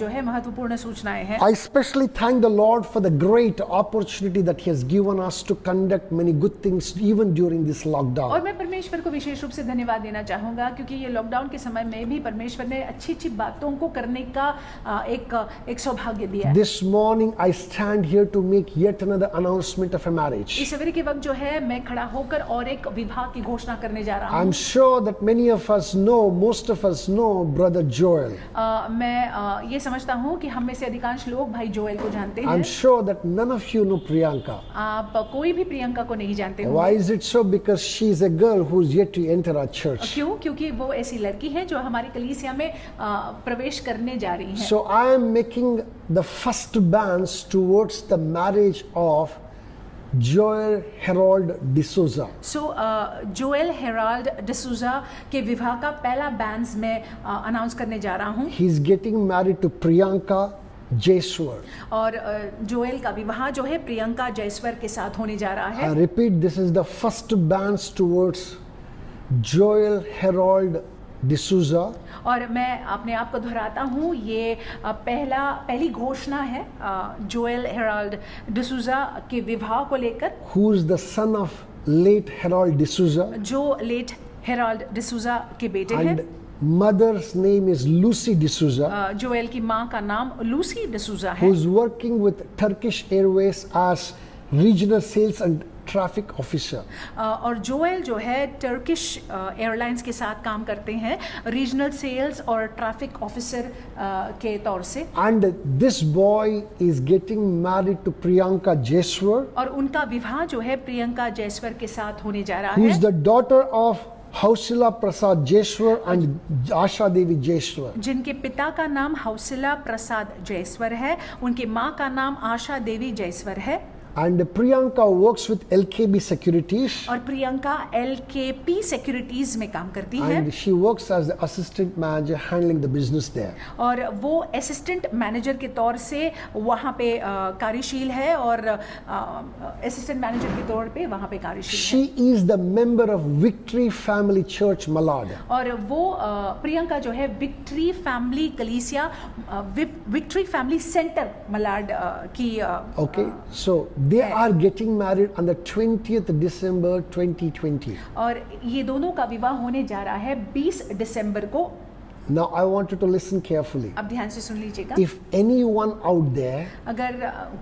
जो है महत्वपूर्ण सूचनाएं हैं। I especially thank the Lord for the great opportunity that He has given us to conduct many good things even during this और lockdown. मैं परमेश्वर को विशेष रूप से धन्यवाद देना चाहूंगा क्योंकि ये लॉकडाउन के समय में भी परमेश्वर ने अच्छी अच्छी बातों को करने का एक सौभाग्य दिया है। This morning, I stand here to make yet another announcement of a marriage. इस सवेरे के वक्त जो है मैं खड़ा होकर और एक विवाह की घोषणा करने जा रहा हूँ। I'm sure that many of us know, most of us know Brother Joel. मैं ये समझता हूँ कि हम में से अधिकांश लोग भाई जोएल को जानते हैं। I'm sure that none of you know Priyanka. आप कोई भी प्रियंका को नहीं जानते हो। Why is it so? Because she is a girl who's yet to enter our church. क्यों? क्योंकि वो ऐसी लड़की है जो हमारी कलीसिया में प्रवेश करने जा रही है। So I am making the first advance towards the marriage of Joel Harold D'Souza. Joel Herald D'Souza के विवाह का पहला बैंस मैं अनाउंस करने जा रहा हूँ। He's getting married to Priyanka Jaiswar. और जोएल का विवाह जो है प्रियंका जयस्वर के साथ होने जा रहा है। I repeat, this is the first advance towards Joel Harold D'Souza. और मैं अपने आप को दोहराता हूँ, ये पहली घोषणा है जोएल हेराल्ड डिसूजा के विवाह को लेकर, Who is the son of late Harold D'Souza, जो लेट हेराल्ड डिसूजा के बेटे हैं। and mother's name is Lucy D'Souza, Joel की माँ का नाम लूसी डिसूजा है, who's working with Turkish Airways as regional sales and traffic officer. और जोएल जो है टर्किश एयरलाइंस के साथ काम करते हैं रीजनल सेल्स और ट्रैफिक ऑफिसर के तौर से। And this boy is getting married to Priyanka Jaiswar, और उनका विवाह जो है प्रियंका जयस्वर के साथ होने जा रहा who is है, the daughter of Hausila Prasad Jaiswar and Asha Devi Jaiswar. जिनके पिता का नाम हौसला प्रसाद जयस्वर है, उनकी माँ का नाम आशा देवी जयस्वर है। And Priyanka works with LKB Securities. और प्रियंका LKP सिक्योरिटीज में काम करती है And she works as the assistant manager handling the business there. और वो असिस्टेंट मैनेजर के तौर से वहाँ पे कार्यशील है और असिस्टेंट मैनेजर के तौर पे वहाँ पे कार्यशील है। She is the member of Victory Family Church Malad. और वो प्रियंका जो है विक्ट्री फैमिली कलीसिया विक्ट्री फैमिली सेंटर मलाड की Okay, so they are getting married on the 20th December 2020. और ये दोनों का विवाह होने जा रहा है 20 दिसंबर को। Now I want you to listen carefully. अब ध्यान से सुन लीजिएगा। If anyone out there अगर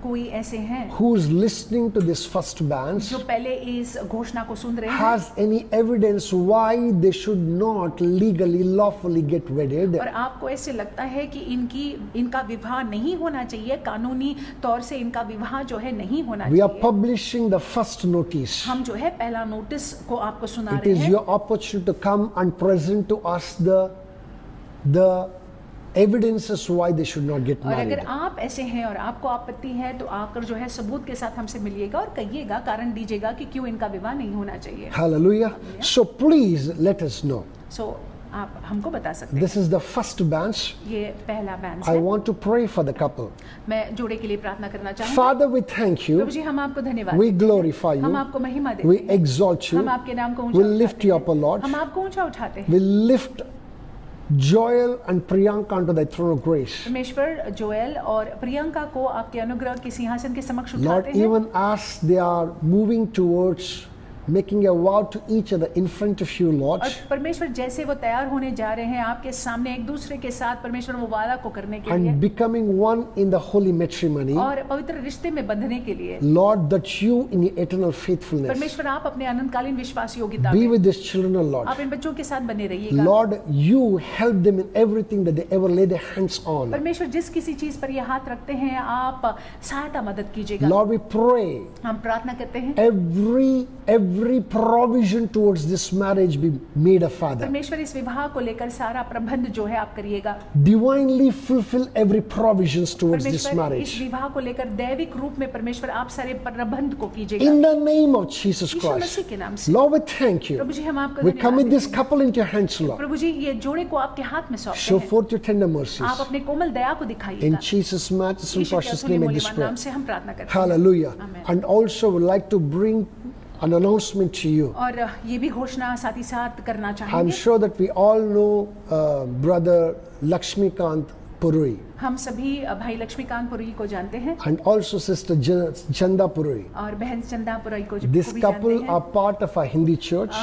कोई ऐसे हैं who is listening to this first bands जो पहले इस घोषणा को सुन रहे हैं has any evidence why they should not legally lawfully get wedded, और आपको ऐसे लगता है कि इनका विवाह नहीं होना चाहिए, कानूनी तौर से इनका विवाह जो है नहीं होना we are चाहिए, publishing the first notice. हम जो है पहला नोटिस को आपको सुना It रहे is हैं। your opportunity to come and present to us the evidences why they should not get और अगर married. आप ऐसे हैं और आपको आपत्ति है तो आकर जो है सबूत के साथ हमसे मिलिएगा और कहिएगा, कारण दीजिएगा कि क्यों इनका विवाह नहीं होना चाहिए। Hallelujah. So please let us know. सो आप हमको बता सकते हैं। This is the first bands. ये पहला बैंड I है। want to pray for the couple. मैं जोड़े के लिए प्रार्थना करना चाहूँगी। Father, we thank you. प्रभु जी हम आपको धन्यवाद We देते हैं। glorify हम you. आपको महिमा देते We हैं। exalt you. हम आपके नाम को ऊंचा We उठाते lift you हैं। up, O Lord. हम आपको ऊंचा उठाते हैं। We lift Joel and Priyanka unto thy throne of grace. परमेश्वर जोएल और प्रियंका को आपके अनुग्रह के सिंहासन के समक्ष Lord, उठाते हैं। even as they are moving towards making a vow to each other in front of you, Lord, और परमेश्वर जैसे वो तैयार होने जा रहे हैं आपके सामने एक दूसरे के साथ परमेश्वर वो वादा को करने के लिए and becoming one in the holy matrimony, और पवित्र रिश्ते में बंधने के लिए, Lord, that you in your eternal faithfulness परमेश्वर आप अपने अनंतकालीन विश्वास योग्यता be में with these children, O Lord. आप इन बच्चों के साथ बने रहिएगा। Lord, you help them in everything that they ever lay their hands on. परमेश्वर जिस किसी चीज पर ये हाथ रखते हैं आप सहायता मदद कीजिएगा। Lord, we pray हम प्रार्थना करते हैं every provision towards this marriage be made a Father. परमेश्वर इस विवाह को लेकर सारा प्रबंध जो है आप करिएगा। Divinely fulfill every provisions towards this परमेश्वर इस marriage. विवाह को लेकर दैविक रूप में परमेश्वर आप सारे प्रबंध को कीजिएगा। In the name of Jesus Yeshu Christ. मसीह के नाम से Lord, we thank you. प्रभु जी हम आपको We धन्यवाद commit this देते हैं। couple into your hands, Lord. प्रभु जी ये जोड़े को आपके हाथ में सौंपते Show हैं। forth your tender mercies. आप अपने कोमल दया को In दिखाइएगा। Jesus' matchless and यीशु के precious अतुल्य name, I this मूल्यवान prayer. नाम से हम प्रार्थना करते हैं। Hallelujah. Amen. And also would like to bring an announcement to you. और ये भी घोषणा साथ ही साथ करना I'm चाहेंगे। sure that we all know Brother Lakshmikant Purui हम सभी भाई लक्ष्मीकांत पुरी को जानते हैं and also Sister Chanda Purui. और बहन चंदा पुरी को This भी जानते couple हैं। are part of a Hindi church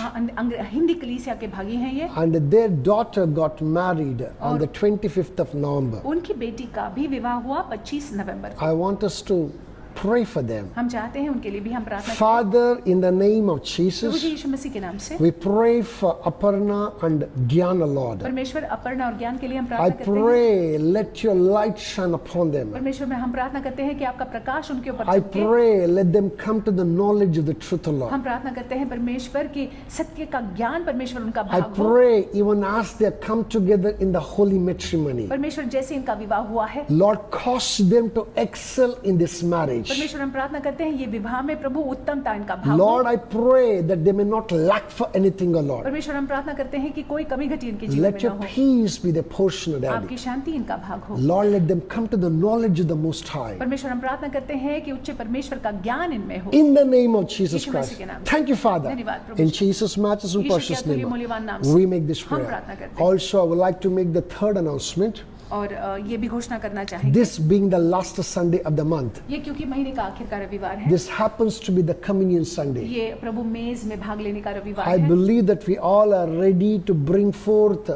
Hindi कलीसिया के भागी हैं ये। and their daughter got married on the 25th of November. उनकी बेटी का भी विवाह हुआ 25 नवंबर को। I want us to pray for them. हम चाहते हैं उनके लिए भी हम प्रार्थना करें। Father, in the name of Prabhu ji Jesus, यीशु मसीह के नाम से we pray for Aparna and Gyana, Lord. परमेश्वर अपर्णा और ज्ञान के लिए हम I प्रार्थना करते हैं। pray, let your light shine upon them. परमेश्वर में हम प्रार्थना करते हैं कि आपका प्रकाश उनके ऊपर I चमके। pray, let them come to the knowledge of the truth, O Lord. हम प्रार्थना करते हैं परमेश्वर की सत्य का ज्ञान परमेश्वर उनका I भाग हो। pray, even as they come together in the holy matrimony, परमेश्वर जैसे इनका विवाह हुआ है Lord, cause them to excel in this marriage. परमेश्वर हम प्रार्थना करते हैं ये विवाह में प्रभु उत्तमता इनका भाग हो। Lord, I pray that they may not lack for anything, O Lord. परमेश्वर हम प्रार्थना करते हैं कि कोई कमी घटी इनके जीवन में Let न your हो। peace be their portion, O Daddy. आपकी शांति इनका भाग हो। Lord, let them come to the knowledge of the Most High. परमेश्वर हम प्रार्थना करते हैं कि उच्च परमेश्वर का ज्ञान इनमें हो। In the name of Jesus Yeshu Masih Christ. के नाम से। Thank you, Father. धन्यवाद प्रभु In ji. Jesus' matchless and यीशु के precious अतुल्य name, मूल्यवान नाम से we make this हम prayer. प्रार्थना करते हैं। Also, I would like to make the third announcement. और ये भी घोषणा करना चाहेंगे This being the last Sunday of the month, ये क्योंकि महीने का आखिर का रविवार है, this happens to be the communion Sunday. ये प्रभु मेज में भाग लेने का रविवार I है। believe that we all are ready to bring forth,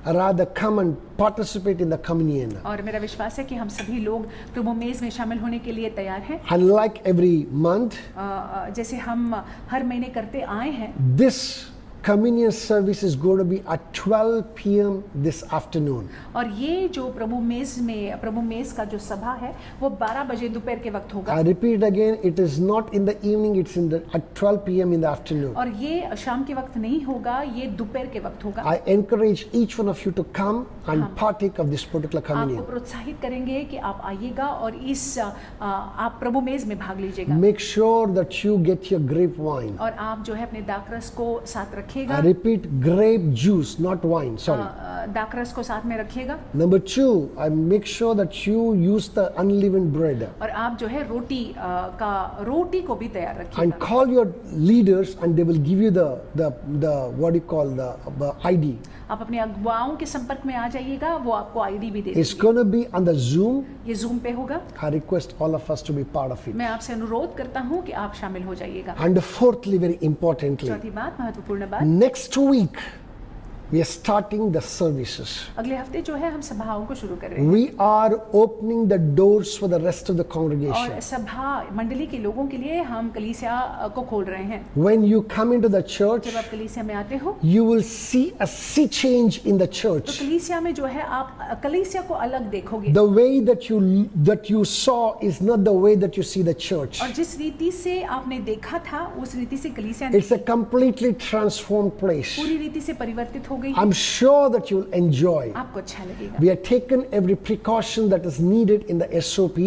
rather come and participate in the communion. और मेरा विश्वास है कि हम सभी लोग प्रभु मेज में शामिल होने के लिए तैयार हैं। And like every month, जैसे हम हर महीने करते आए हैं, this communion service is going to be at 12 p.m. this afternoon. और ये जो प्रभु मेज का जो सभा है वो 12 बजे दोपहर के वक्त होगा। I repeat again, it is not in the evening, it's at 12 p.m. in the afternoon. और ये शाम के वक्त नहीं होगा, ये दोपहर के वक्त होगा। I encourage each one of you to come and partake of this particular communion. आपको प्रोत्साहित करेंगे कि आप आइएगा और इस आप प्रभु मेज में भाग लीजिएगा। Make sure that you get your grape wine. और आप जो है अपने दाखरस को साथ रखिएगा। I repeat, grape juice, not wine. Sorry. दाखरस को साथ में रखिएगा। Number 2, I make sure that you use the unleavened bread. और आप जो है रोटी को भी तैयार रखिएगा। And call your leaders, and they will give you the what do you call the ID. आप अपने अगुवाओं के संपर्क में आ जाइएगा, वो आपको आईडी भी दे देंगे। It's going to be on the Zoom. ये Zoom पे होगा। I request all of us to be part of it. मैं आपसे अनुरोध करता हूँ कि आप शामिल हो जाइएगा। And fourthly, very importantly, चौथी बात, महत्वपूर्ण बात, next week we are starting the services. अगले हफ्ते जो है हम सभाओं को शुरू कर रहे हैं। We are opening the doors for the rest of the congregation. और सभा मंडली के लोगों के लिए हम कलीसिया को खोल रहे हैं। When you come into the church, जब आप कलीसिया में आते हो, you will see a sea change in the तो church. कलीसिया में जो है आप कलीसिया को अलग देखोगे। The way that you saw is not the way that you see the church. और जिस रीति से आपने देखा था, उस रीति से कलीसिया It's a completely transformed place. पूरी रीति से परिवर्तित हो गई। I'm sure that you'll enjoy. आपको अच्छा लगेगा। We have taken every precaution that is needed in the SOP.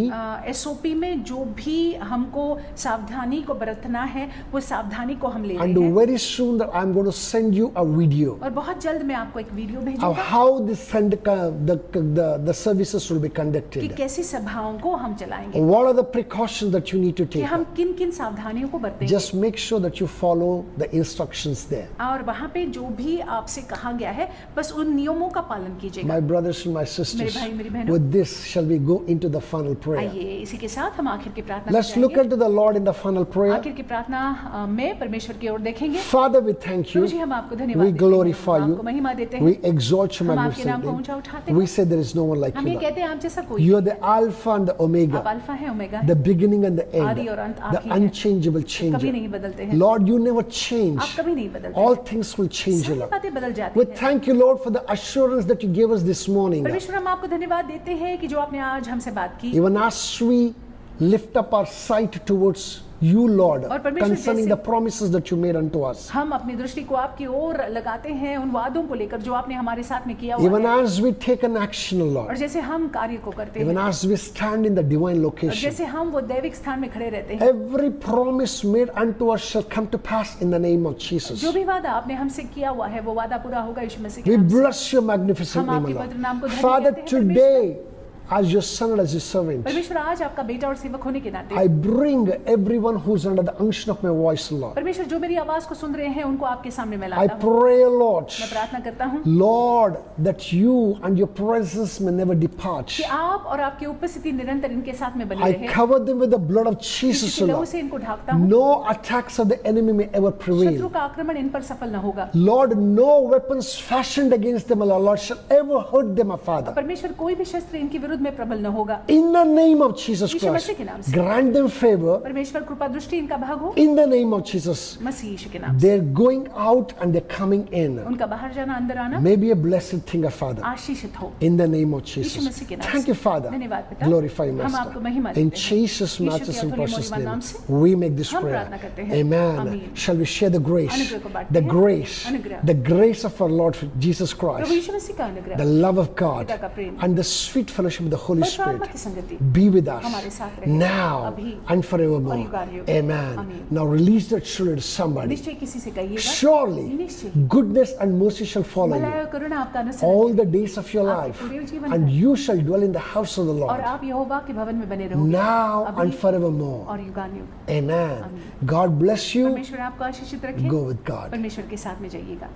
SOP में जो भी हमको सावधानी को बरतना है, वो सावधानी को हम ले रहे And हैं। very soon that I'm going to send you a video और बहुत जल्द मैं आपको एक वीडियो of भेजूंगा how the services will be कि conducted. कैसी सभाओं को हम चलाएंगे, What are the precautions that you need to कि take? हम किन किन सावधानियों को बरतेंगे। Just make sure that you follow the instructions there. और वहाँ पे जो भी आपसे कहा गया है, बस उन नियमों का पालन कीजिएगा। My brothers and my sisters, मेरे भाई, मेरी बहनों, with this shall we go into the final prayer. आइए इसी के साथ हम आखिर की प्रार्थना Let's look करेंगे। unto the Lord in the final prayer. आखिर की प्रार्थना में परमेश्वर की ओर देखेंगे। Father, we thank Prabhu ji, you. हम आपको धन्यवाद We देते हैं, glorify हम you. आपको महिमा देते हैं, We exalt your हम आपके नाम magnificent को ऊंचा name. उठाते हैं। We say there is no one like हम you, ये Lord. कहते हैं आप जैसा कोई You नहीं। are the Alpha and the आप Omega, अल्फा है, ओमेगा the है, beginning and the आदि end, और अंत the आप ही हैं। unchangeable कभी changer. नहीं बदलते हैं। Lord, you never आप change. कभी नहीं बदलते All हैं। things will change, सारी Lord. बातें बदल जाती We हैं। thank you, Lord, for the assurance that you gave us this morning. परमेश्वर, हम आपको धन्यवाद देते हैं कि जो आपने आज हमसे बात की। Even as we lift up our sight towards you, Lord, और परमेश्वर concerning जैसे- the promises that you made unto us. हम अपनी दृष्टि को आपकी ओर लगाते हैं उन वादों को लेकर जो आपने हमारे साथ में किया हुआ Even है। as we take an action, और Lord, जैसे हम कार्य को करते even हैं, as we stand in the divine और location, जैसे हम वो दैविक स्थान में खड़े रहते हैं, every promise made unto us shall come to pass in the name of Jesus. जो भी वादा आपने हमसे किया हुआ है वो वादा पूरा होगा यीशु मसीह के We नाम से। bless your magnificent हम name, आपके Lord. पवित्र नाम को धन्य Father, कहते हैं, today, as your son and as your servant, परमेश्वर, आज आपका बेटा और सेवक होने के नाते I bring everyone who's under the unction of my voice, Lord. परमेश्वर जो मेरी आवाज को सुन रहे हैं उनको आपके सामने मैं I लाता हूँ। pray, Lord, मैं प्रार्थना करता हूँ Lord, that you and your presence may never depart. कि आप और आपकी उपस्थिति निरंतर इनके साथ में बनी I रहे। cover them with the blood of Yeshu Jesus, के लहू Lord. से इनको ढाकता हूँ। No attacks of the enemy may ever शत्रु prevail. का आक्रमण इन पर सफल न होगा। Lord, no weapons fashioned against them, Lord, shall ever hurt them, Father. परमेश्वर, कोई भी शस्त्र इनके विरुद्ध में प्रबल न होगा। In the name of Jesus Yeshu Christ, मसीह के नाम से। grant them favor. परमेश्वर कृपा दृष्टि इनका भाग हो, In the name of Jesus, मसीह यीशु के नाम से। they're going out and they're coming in. उनका बाहर जाना अंदर आना May be a blessed thing, Father. आशीषित हो। In the name of Yeshu Jesus. मसीह के नाम Thank से। you, Father. धन्यवाद पिता। Glorify you, हम आपको महिमा Master. In देते हैं। Jesus' यीशु के matchless and अतुल्य precious मूल्यवान नाम name, से we make this हम prayer. प्रार्थना करते हैं। Amen. आमीन। Shall we share the grace? अनुग्रह को बांटते The हैं। grace. अनुग्रह। The grace of our Lord Jesus Prabhu Christ. यीशु मसीह का अनुग्रह, The love of God. पिता का प्रेम, And the sweet fellowship of the Holy पवित्र आत्मा Spirit की संगति be with us हमारे साथ रहे, now अभी and forevermore. और युगानुयुग। Amen. आमीन। Now release that children to somebody. निश्चय किसी से कहिएगा, Surely निश्चय goodness and mercy shall follow भलाई you और करुणा आपका अनुसरण all the days of your आपके life, पूरे जीवन and भर। you shall dwell in the house of the और Lord आप यहोवा के भवन में बने रहोगे now अभी and forevermore. और युगानुयुग। Amen. आमीन। God bless you. परमेश्वर आपको आशीषित रखे। Go with God. परमेश्वर के साथ में जाइएगा।